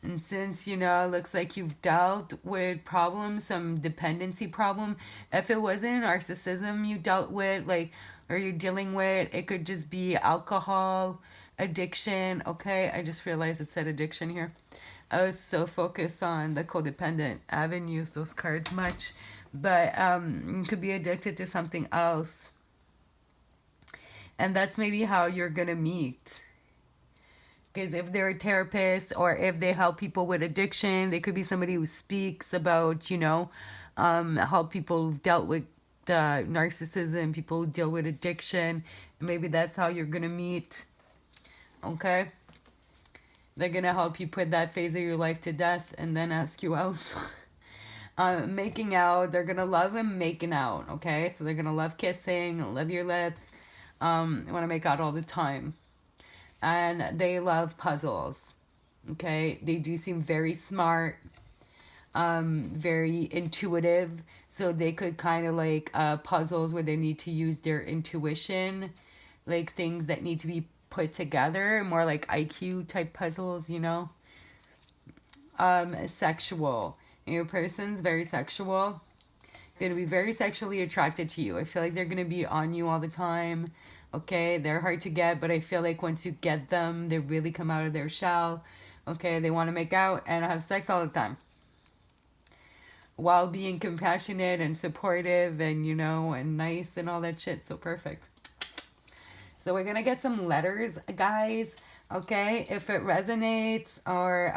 And since, you know, it looks like you've dealt with problems, some dependency problem, if it wasn't narcissism you dealt with, like, or you're dealing with, it could just be alcohol, addiction, okay? I just realized it said addiction here. I was so focused on the codependent. I haven't used those cards much, but you could be addicted to something else. And that's maybe how you're gonna meet. Because if they're a therapist or if they help people with addiction, they could be somebody who speaks about, you know, help people who've dealt with narcissism, people who deal with addiction. And maybe that's how you're going to meet. Okay? They're going to help you put that phase of your life to death and then ask you out. Making out, they're going to love them making out. Okay? So they're going to love kissing, love your lips, want to make out all the time. And they love puzzles. Okay, they do seem very smart, very intuitive, so they could kind of like puzzles where they need to use their intuition, like things that need to be put together, more like IQ type puzzles, you know. Sexual, your person's very sexual, gonna be very sexually attracted to you. I feel like they're gonna be on you all the time. Okay, they're hard to get, but I feel like once you get them, they really come out of their shell. Okay, they want to make out and have sex all the time, while being compassionate and supportive and, you know, and nice and all that shit. So perfect. So we're gonna get some letters, guys. Okay, if it resonates, or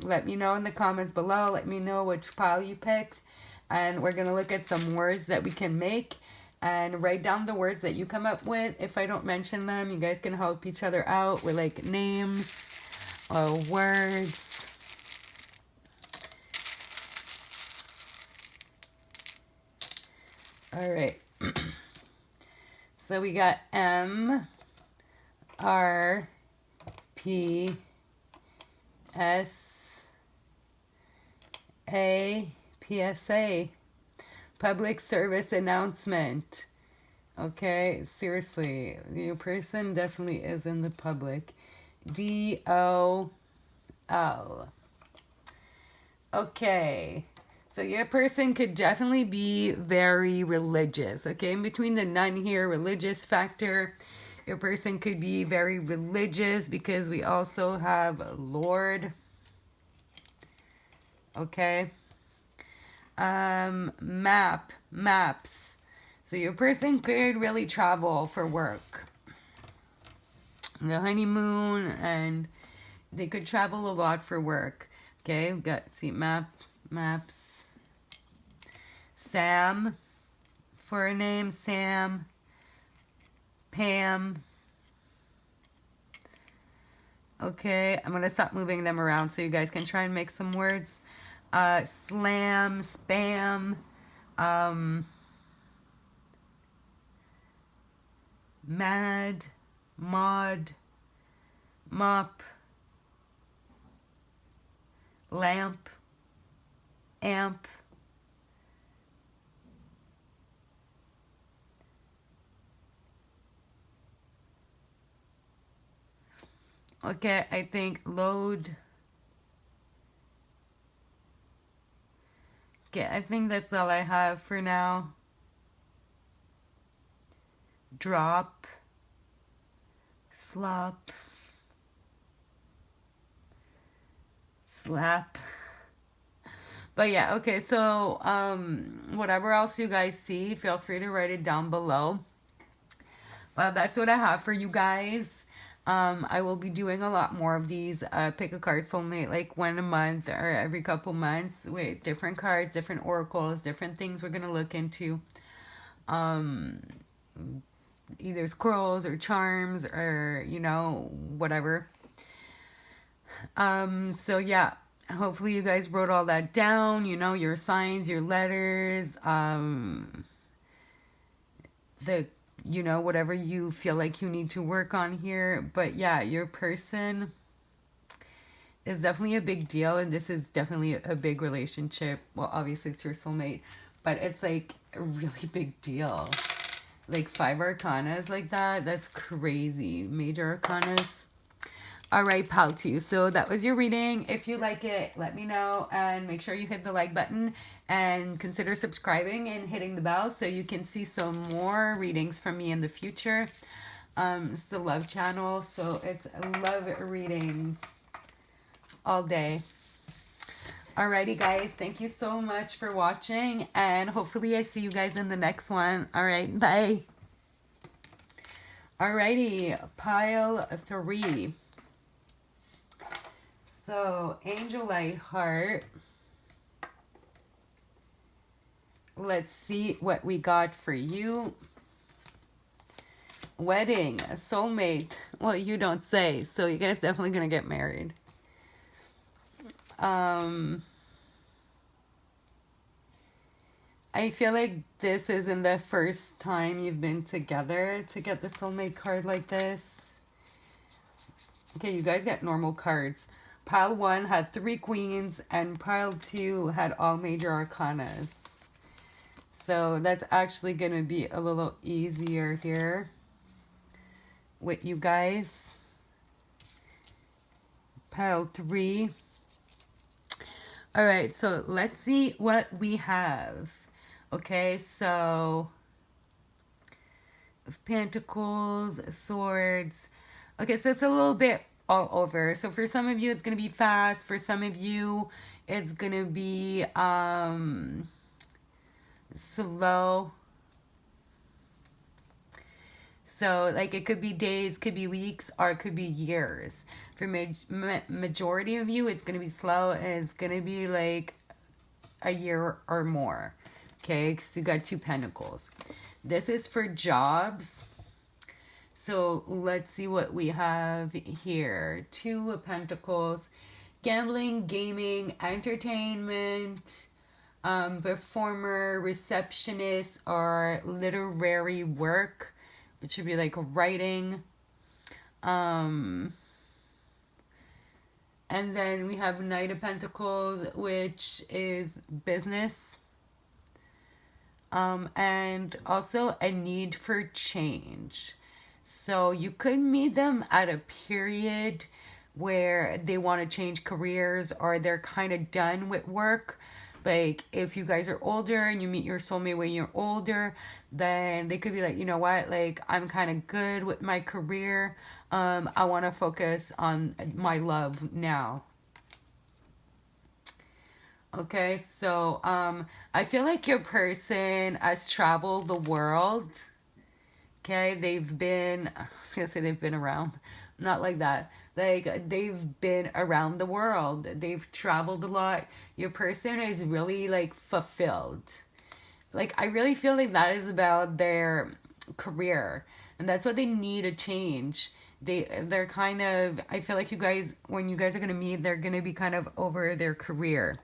let me know in the comments below. Let me know which pile you picked, and we're gonna look at some words that we can make. And write down the words that you come up with. If I don't mention them, you guys can help each other out with like names or words. All right. So we got M, R, P, S, A, PSA. Public service announcement. Okay, seriously, your person definitely is in the public. DOL. Okay, so your person could definitely be very religious. Okay, in between the none here, religious factor, your person could be very religious because we also have Lord. Okay. Maps. So your person could really travel for work. The honeymoon, and they could travel a lot for work. Okay, we've got, see, maps. Sam, for a name, Sam. Pam. Okay, I'm going to stop moving them around so you guys can try and make some words. Slam, spam, mad, mod, mop, lamp, amp, okay, I think load. Okay, I think that's all I have for now. Drop. Slop. Slap. But yeah, okay, so whatever else you guys see, feel free to write it down below. Well, that's what I have for you guys. I will be doing a lot more of these pick a card soulmate, like one a month or every couple months, with different cards, different oracles, different things we're gonna look into. Either scrolls or charms or, you know, whatever. So yeah, hopefully you guys wrote all that down, you know, your signs, your letters, you know, whatever you feel like you need to work on here. But yeah, your person is definitely a big deal, and this is definitely a big relationship. Well, obviously it's your soulmate, but it's like a really big deal. Like 5 arcanas like that, that's crazy. Major arcanas. All right, pal two. So that was your reading. If you like it, let me know, and make sure you hit the like button and consider subscribing and hitting the bell so you can see some more readings from me in the future. It's the love channel, so it's love readings all day. Alrighty guys, thank you so much for watching, and hopefully I see you guys in the next one. Alright, bye. Alrighty, pile 3. So, Angelite heart. Let's see what we got for you. Wedding, soulmate. Well, you don't say. So you guys definitely gonna get married. I feel like this isn't the first time you've been together to get the soulmate card like this. Okay, you guys get normal cards. Pile 1 had 3 queens, and pile 2 had all major arcanas. So that's actually going to be a little easier here with you guys. Pile 3. Alright, so let's see what we have. Okay, so Pentacles, Swords. Okay, so it's a little bit all over. So for some of you, it's going to be fast. For some of you, it's going to be slow. So, like, it could be days, could be weeks, or it could be years. For majority of you, it's going to be slow, and it's going to be, like, a year or more. Okay, because you got 2 pentacles. This is for jobs. So, let's see what we have here. 2 of pentacles. Gambling, gaming, entertainment, performer, receptionist, or literary work. It should be like writing. And then we have Knight of Pentacles, which is business. And also a need for change. So you could meet them at a period where they want to change careers, or they're kind of done with work. Like, if you guys are older and you meet your soulmate when you're older, then they could be like, you know what, like, I'm kind of good with my career. I want to focus on my love now. Okay, so I feel like your person has traveled the world. Okay, they've been, I was going to say they've been around. Not like that. Like, they've been around the world. They've traveled a lot. Your person is really, like, fulfilled. Like, I really feel like that is about their career. And that's what they need to change. They're kind of, I feel like you guys, when you guys are going to meet, they're going to be kind of over their career.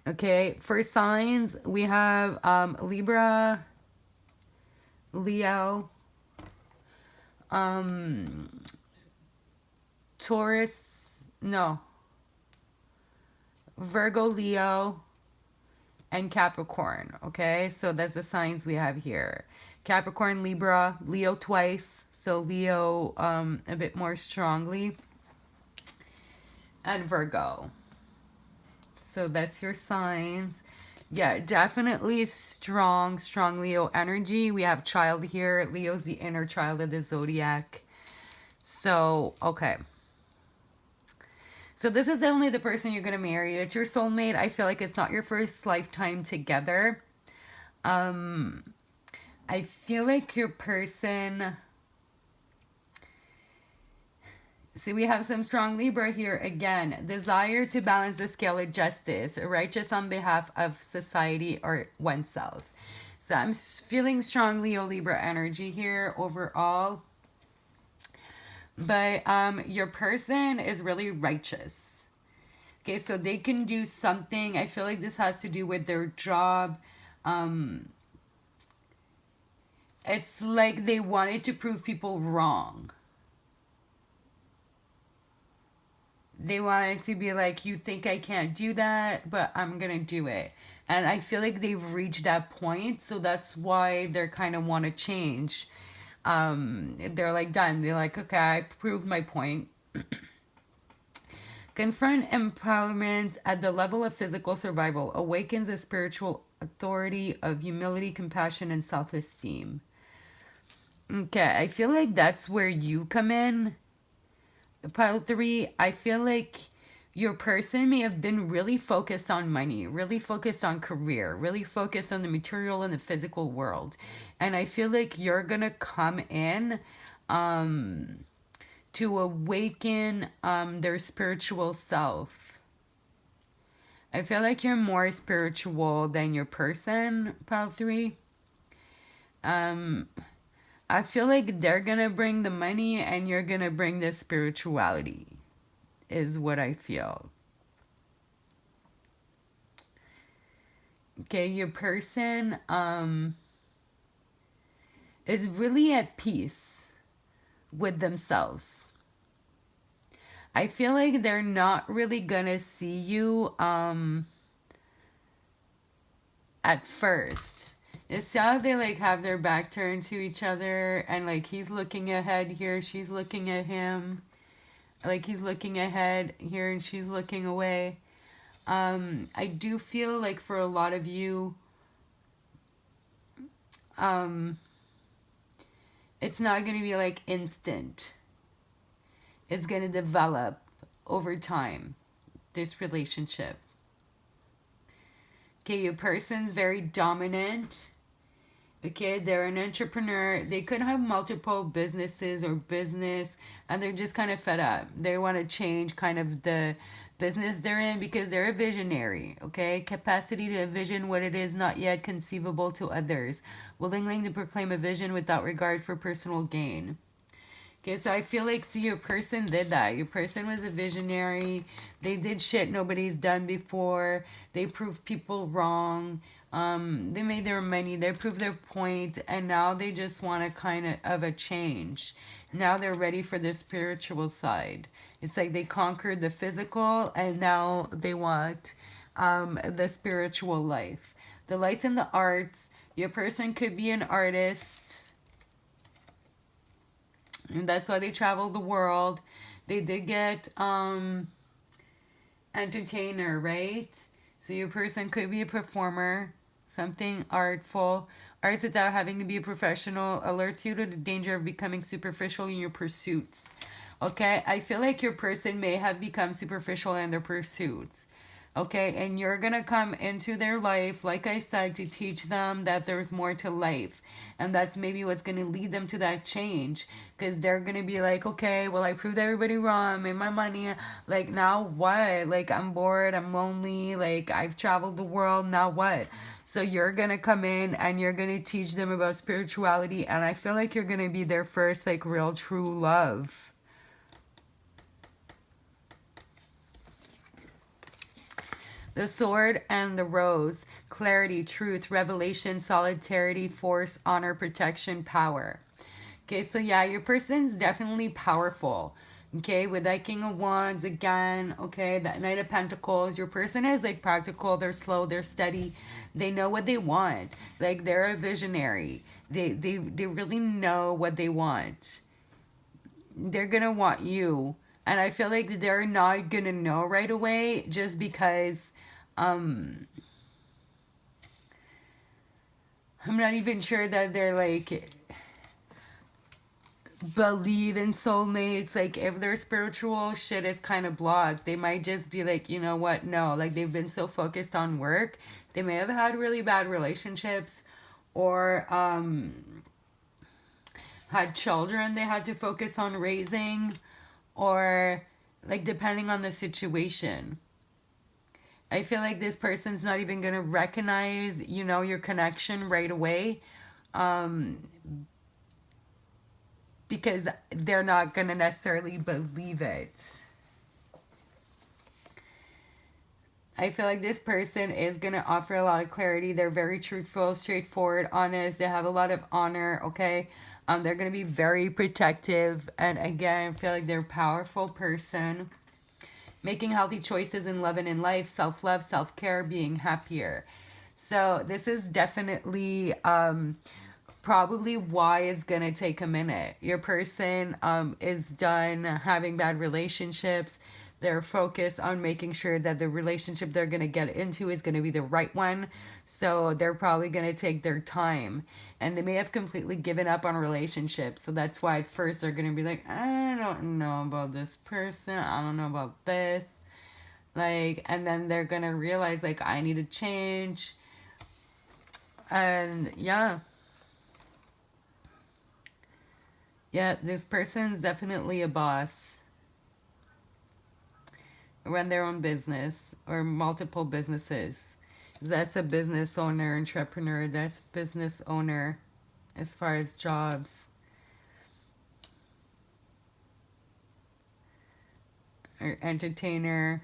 Okay, for signs, we have Libra, Leo, Taurus, no, Virgo, Leo, and Capricorn. Okay, so that's the signs we have here. Capricorn, Libra, Leo twice, so Leo a bit more strongly, and Virgo. So that's your signs. Yeah, definitely strong Leo energy. We have child here. Leo's the inner child of the zodiac. So, okay. So this is only the person you're going to marry. It's your soulmate. I feel like it's not your first lifetime together. I feel like your person... See, we have some strong Libra here again. Desire to balance the scale of justice, righteous on behalf of society or oneself. So I'm feeling strong Leo Libra energy here overall. But your person is really righteous. Okay, so they can do something. I feel like this has to do with their job. It's like they wanted to prove people wrong. They wanted to be like, you think I can't do that, but I'm going to do it. And I feel like they've reached that point. So that's why they're kind of want to change. They're like done. They're like, okay, I proved my point. Confront empowerment at the level of physical survival. Awakens a spiritual authority of humility, compassion, and self-esteem. Okay, I feel like that's where you come in. Pile 3, I feel like your person may have been really focused on money, really focused on career, really focused on the material and the physical world. And I feel like you're going to come in to awaken their spiritual self. I feel like you're more spiritual than your person, Pile 3. I feel like they're going to bring the money and you're going to bring the spirituality, is what I feel. Okay, your person is really at peace with themselves. I feel like they're not really going to see you at first. It's how they like have their back turned to each other and like he's looking ahead here, she's looking at him. Like he's looking ahead here and she's looking away. I do feel like for a lot of you, it's not going to be like instant. It's going to develop over time, this relationship. Okay, your person's very dominant. Okay, they're an entrepreneur. They could have multiple businesses or business, and they're just kind of fed up. They want to change kind of the business they're in because they're a visionary. Okay, capacity to envision what it is not yet conceivable to others. Willing to proclaim a vision without regard for personal gain. Okay, so I feel like, see, your person did that. Your person was a visionary. They did shit nobody's done before. They proved people wrong. They made their money. They proved their point. And now they just want a kind of a change. Now they're ready for the spiritual side. It's like they conquered the physical and now they want the spiritual life. The lights and the arts. Your person could be an artist. And that's why they travel the world. They did get entertainer, right? So your person could be a performer, something artful. Arts without having to be a professional alerts you to the danger of becoming superficial in your pursuits. Okay, I feel like your person may have become superficial in their pursuits. Okay, and you're going to come into their life, like I said, to teach them that there's more to life. And that's maybe what's going to lead them to that change. Because they're going to be like, okay, well, I proved everybody wrong, made my money. Like, now what? Like, I'm bored, I'm lonely. Like, I've traveled the world, now what? So you're going to come in and you're going to teach them about spirituality. And I feel like you're going to be their first, like, real true love. The sword and the rose. Clarity, truth, revelation, solidarity, force, honor, protection, power. Okay, so yeah, your person's definitely powerful. Okay, with that King of Wands again. Okay, that Knight of Pentacles. Your person is like practical. They're slow. They're steady. They know what they want. Like they're a visionary. They really know what they want. They're gonna want you. And I feel like they're not gonna know right away just because I'm not even sure that they're like believe in soulmates. Like if their spiritual shit is kind of blocked, they might just be like, you know what, no. Like they've been so focused on work. They may have had really bad relationships or had children they had to focus on raising, or like depending on the situation. I feel like this person's not even going to recognize, you know, your connection right away. Because they're not going to necessarily believe it. I feel like this person is going to offer a lot of clarity. They're very truthful, straightforward, honest. They have a lot of honor, okay? They're going to be very protective. And again, I feel like they're a powerful person. Making healthy choices in love and in life, self-love, self-care, being happier. So this is definitely probably why it's going to take a minute. Your person is done having bad relationships. They're focused on making sure that the relationship they're going to get into is going to be the right one. So they're probably going to take their time. And they may have completely given up on relationships. So that's why at first they're going to be like, I don't know about this person. I don't know about this. Like, and then they're going to realize, like, I need to change. And yeah. Yeah, this person's definitely a boss. Run their own business or multiple businesses. That's a business owner, entrepreneur. That's business owner as far as jobs. Or entertainer.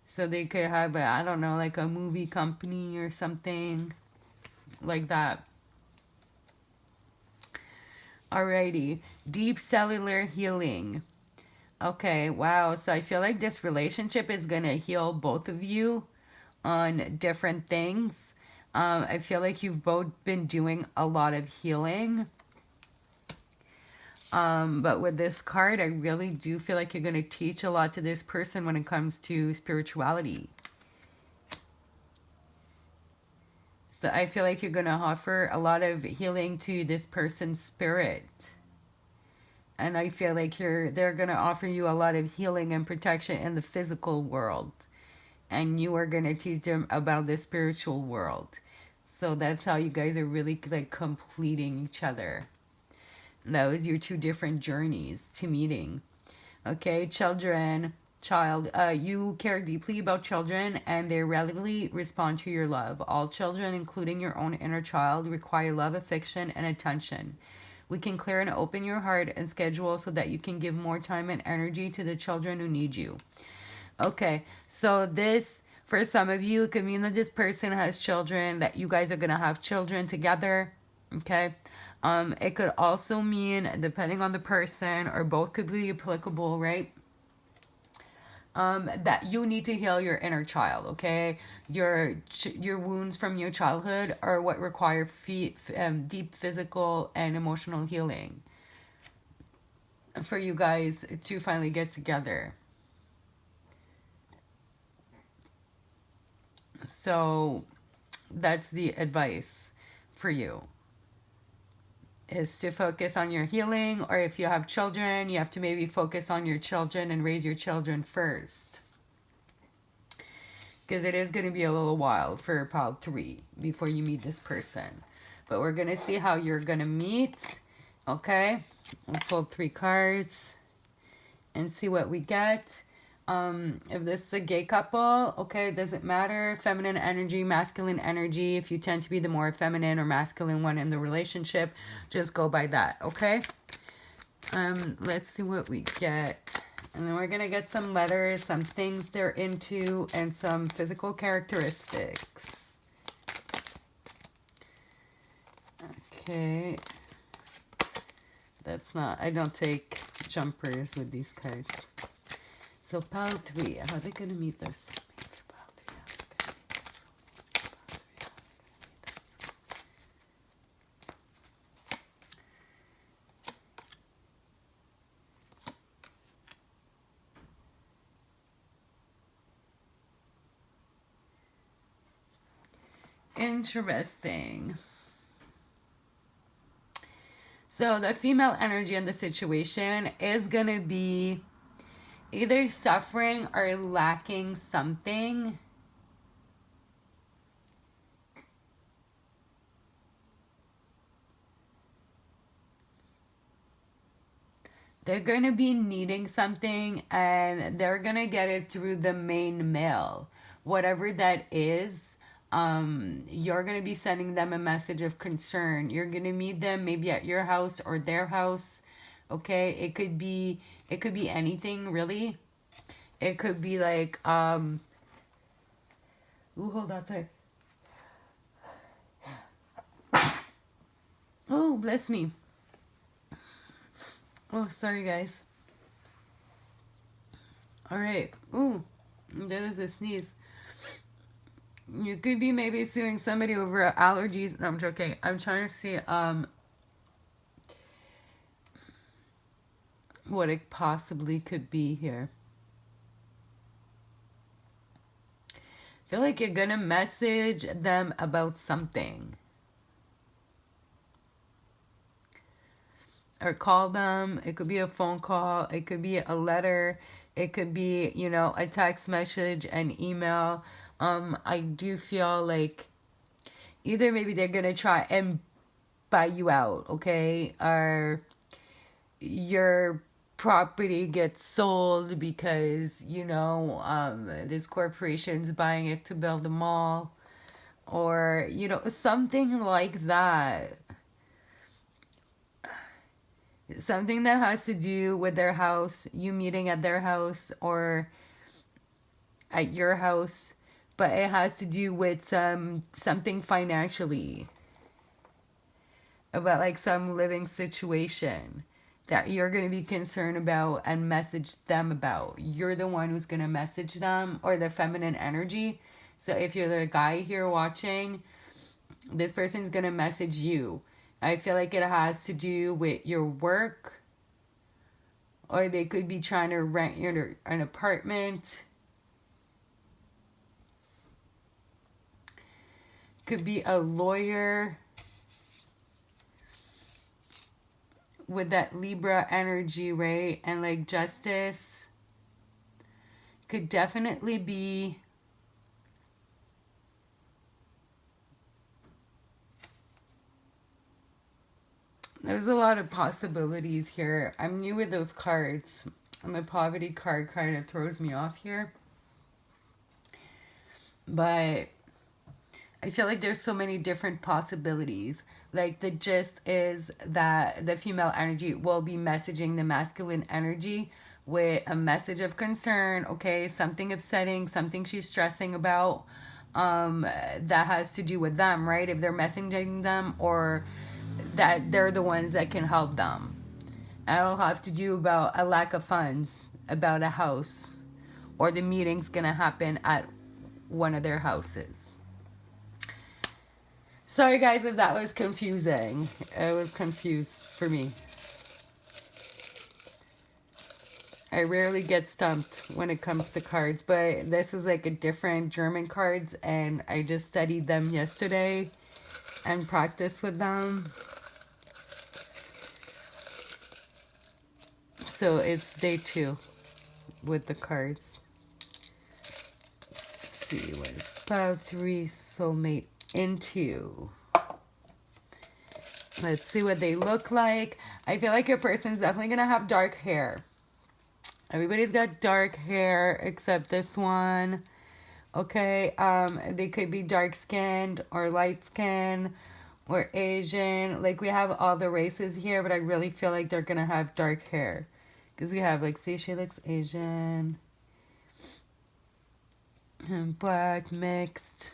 So they could have, I don't know, like a movie company or something like that. Alrighty. Deep cellular healing. Okay, wow. So I feel like this relationship is going to heal both of you on different things. I feel like you've both been doing a lot of healing. But with this card, I really do feel like you're going to teach a lot to this person when it comes to spirituality. So I feel like you're going to offer a lot of healing to this person's spirit. And I feel like they're going to offer you a lot of healing and protection in the physical world. And you are going to teach them about the spiritual world. So that's how you guys are really like completing each other. That was your two different journeys to meeting. Okay, child, you care deeply about children and they readily respond to your love. All children, including your own inner child, require love, affection, and attention. We can clear and open your heart and schedule so that you can give more time and energy to the children who need you. Okay, so this, for some of you, it could mean that this person has children, that you guys are going to have children together. Okay. It could also mean, depending on the person, or both could be applicable, right? That you need to heal your inner child, okay? Your wounds from your childhood are what require deep physical and emotional healing for you guys to finally get together. So that's the advice for you, is to focus on your healing. Or if you have children, you have to maybe focus on your children and raise your children first, because it is going to be a little while for pile 3 before you meet this person. But we're going to see how you're going to meet. Okay, we'll pull 3 cards and see what we get. If this is a gay couple, okay, it doesn't matter. Feminine energy, masculine energy. If you tend to be the more feminine or masculine one in the relationship, just go by that, okay? Let's see what we get. And then we're going to get some letters, some things they're into, and some physical characteristics. Okay. That's not, I don't take jumpers with these cards. So pile 3, how are they going to meet their soulmate for pile 3? How are they going to meet their soulmate for pile 3? How are they going to meet them? Interesting. So the female energy in the situation is going to be either suffering or lacking something. They're going to be needing something and they're going to get it through the main male. Whatever that is, you're going to be sending them a message of concern. You're going to meet them maybe at your house or their house. Okay, it could be anything really. It could be like ooh, hold on, sorry. Oh, bless me. Oh, sorry guys. All right. Ooh, there was a sneeze. You could be maybe suing somebody over allergies. No, I'm joking. I'm trying to see what it possibly could be here. feel like you're gonna message them about something. Or call them. It could be a phone call. It could be a letter. It could be, you know, a text message, an email. I do feel like either maybe they're gonna try and buy you out, okay? Or your property gets sold because, you know, this corporation's buying it to build a mall. Or, you know, something like that. Something that has to do with their house, you meeting at their house or at your house, but it has to do with something financially, about like some living situation that you're going to be concerned about and message them about. You're the one who's going to message them, or the feminine energy. So if you're the guy here watching, this person's going to message you. I feel like it has to do with your work, or they could be trying to rent an apartment. Could be a lawyer with that Libra energy, right? And like justice. Could definitely be there's a lot of possibilities here. I'm new with those cards. And the poverty card kind of throws me off here. But I feel like there's so many different possibilities. Like the gist is that the female energy will be messaging the masculine energy with a message of concern, okay? Something upsetting, something she's stressing about, that has to do with them, right? If they're messaging them, or that they're the ones that can help them. I don't have to do about a lack of funds, about a house, or the meeting's gonna happen at one of their houses. Sorry guys if that was confusing. It was confused for me. I rarely get stumped when it comes to cards, but this is like a different German cards, and I just studied them yesterday and practiced with them. So it's day 2 with the cards. Let's see, what is 5, 3, Soulmate into. Let's see what they look like. I feel like your person's definitely gonna have dark hair. Everybody's got dark hair except this one. Okay, they could be dark skinned or light skinned or Asian. Like we have all the races here, but I really feel like they're gonna have dark hair. Because we have like, see, she looks Asian. And black mixed.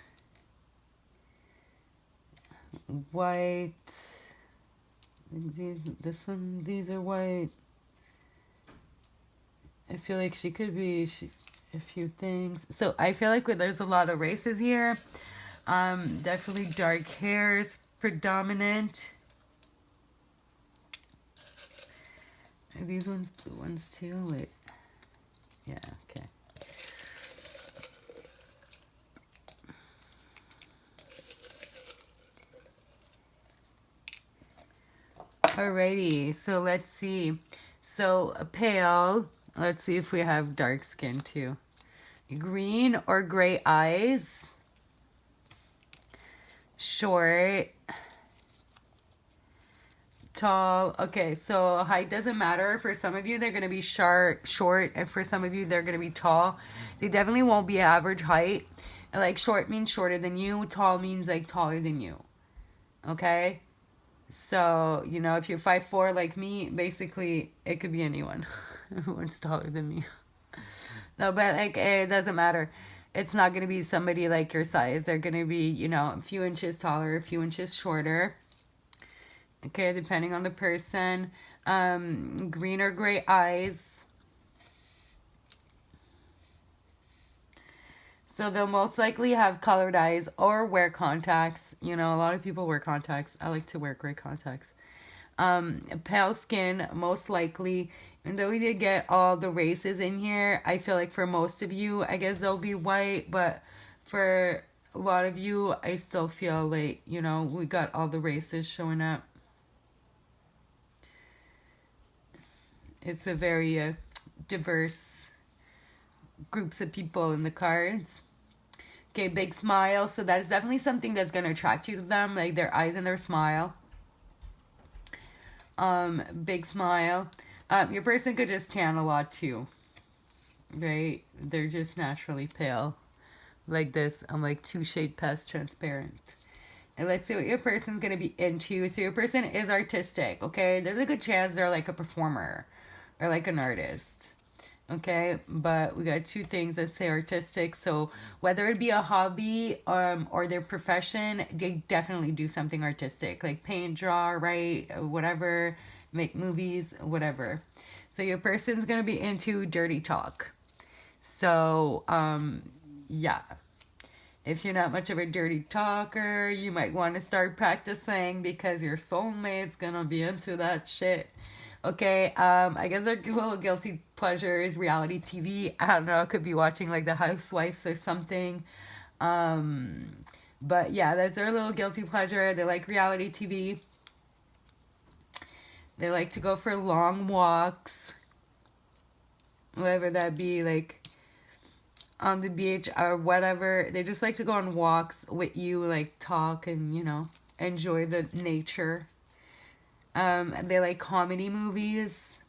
White. These are white. I feel like she could be a few things. So I feel like there's a lot of races here. Definitely dark hairs predominant. Are these ones blue ones too? Wait. Yeah, okay. Alrighty, so let's see. So pale, let's see if we have dark skin too. Green or gray eyes. Short. Tall. Okay, so height doesn't matter. For some of you, they're going to be short, and for some of you, they're going to be tall. They definitely won't be average height. And like short means shorter than you. Tall means like taller than you. Okay? So, you know, if you're 5'4" like me, basically, it could be anyone. Everyone's taller than me. No, but like, it doesn't matter. It's not going to be somebody like your size. They're going to be, you know, a few inches taller, a few inches shorter. Okay, depending on the person. Green or gray eyes. So they'll most likely have colored eyes or wear contacts. You know, a lot of people wear contacts. I like to wear gray contacts. Pale skin, most likely. And though we did get all the races in here, I feel like for most of you, I guess they'll be white. But For a lot of you, I still feel like, you know, we got all the races showing up. It's a very diverse groups of people in the cards. Okay, big smile. So that is definitely something that's going to attract you to them, like their eyes and their smile. Big smile. Your person could just tan a lot too, right? They're just naturally pale. Like this. I'm like 2 shade past transparent. And let's see what your person's going to be into. So your person is artistic, okay? There's a good chance they're like a performer or like an artist. Okay, but we got 2 things that say artistic. So whether it be a hobby or their profession, they definitely do something artistic, like paint, draw, write, whatever, make movies, whatever. So your person's gonna be into dirty talk. So yeah, if you're not much of a dirty talker, you might want to start practicing because your soulmate's gonna be into that shit. Okay, I guess our little guilty pleasure is reality TV. I don't know, I could be watching like The Housewives or something. But yeah, that's their little guilty pleasure. They like reality TV. They like to go for long walks. Whatever that be, like on the beach or whatever. They just like to go on walks with you, like talk and, you know, enjoy the nature. They like comedy movies.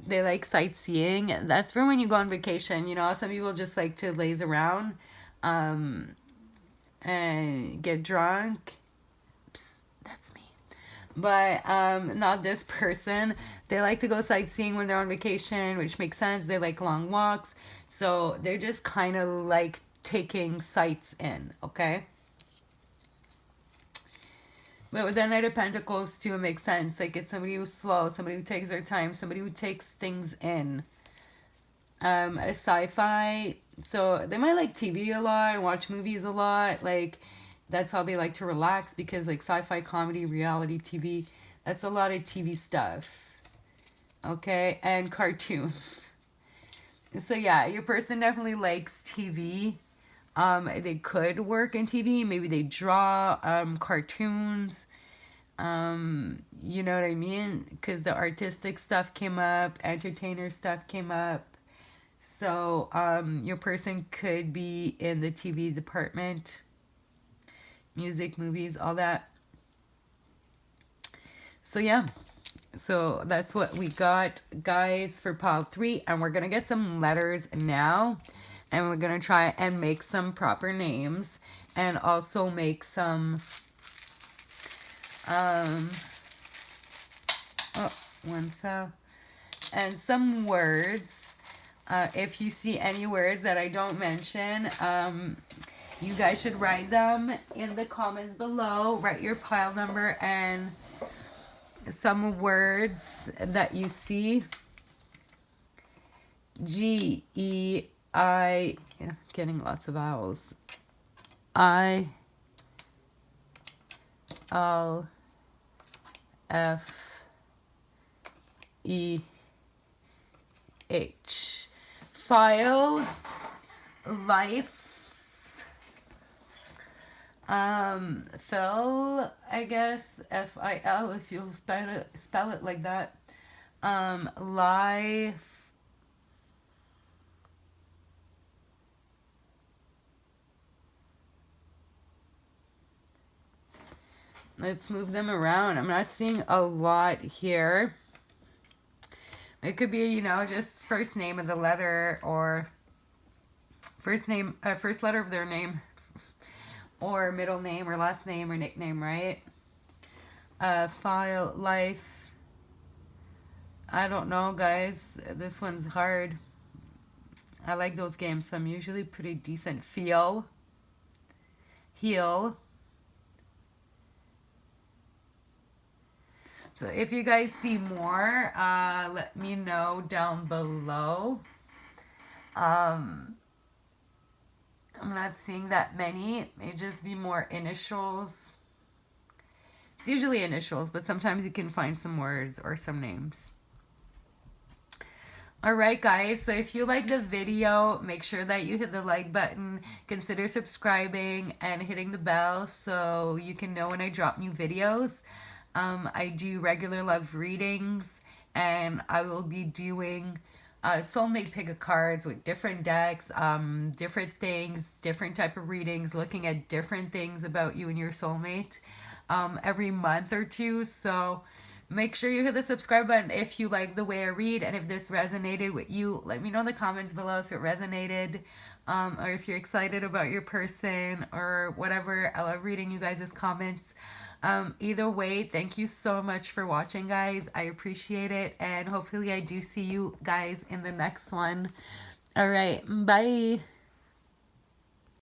They like sightseeing. That's for when you go on vacation. You know, some people just like to laze around and get drunk. Psst, that's me. But not this person. They like to go sightseeing when they're on vacation, which makes sense. They like long walks. So they're just kind of like taking sights in, okay? But with the Knight of Pentacles too, it makes sense. Like it's somebody who's slow, somebody who takes their time, somebody who takes things in. A sci-fi, so they might like TV a lot and watch movies a lot. Like that's how they like to relax because like sci-fi, comedy, reality TV, that's a lot of TV stuff. Okay, and cartoons. So yeah, your person definitely likes TV. They could work in TV. Maybe they draw cartoons. You know what I mean? Because the artistic stuff came up, entertainer stuff came up. So your person could be in the TV department, music, movies, all that. So yeah. So that's what we got, guys, for pile 3. And we're going to get some letters now. And we're going to try and make some proper names. And also make some... oh, one fell. And some words. If you see any words that I don't mention, you guys should write them in the comments below. Write your pile number and some words that you see. G, E, I, yeah, getting lots of vowels. I, L, F, E, H. File, life, Phil, I guess, F-I-L, if you'll spell it like that. Life, let's move them around. I'm not seeing a lot here. It could be, you know, just first name of the letter or first letter of their name or middle name or last name or nickname, right? File, life. I don't know, guys. This one's hard. I like those games, so I'm usually pretty decent. Feel. Heal. So if you guys see more, let me know down below. I'm not seeing that many. It may just be more initials. It's usually initials, but sometimes you can find some words or some names. Alright guys, so if you like the video, make sure that you hit the like button, consider subscribing and hitting the bell so you can know when I drop new videos. I do regular love readings, and I will be doing soulmate pick of cards with different decks, different things, different type of readings, looking at different things about you and your soulmate every month or two. So make sure you hit the subscribe button if you like the way I read, and if this resonated with you, let me know in the comments below if it resonated, or if you're excited about your person or whatever. I love reading you guys' comments. Either way, thank you so much for watching, guys. I appreciate it, and hopefully I do see you guys in the next one. All right, bye.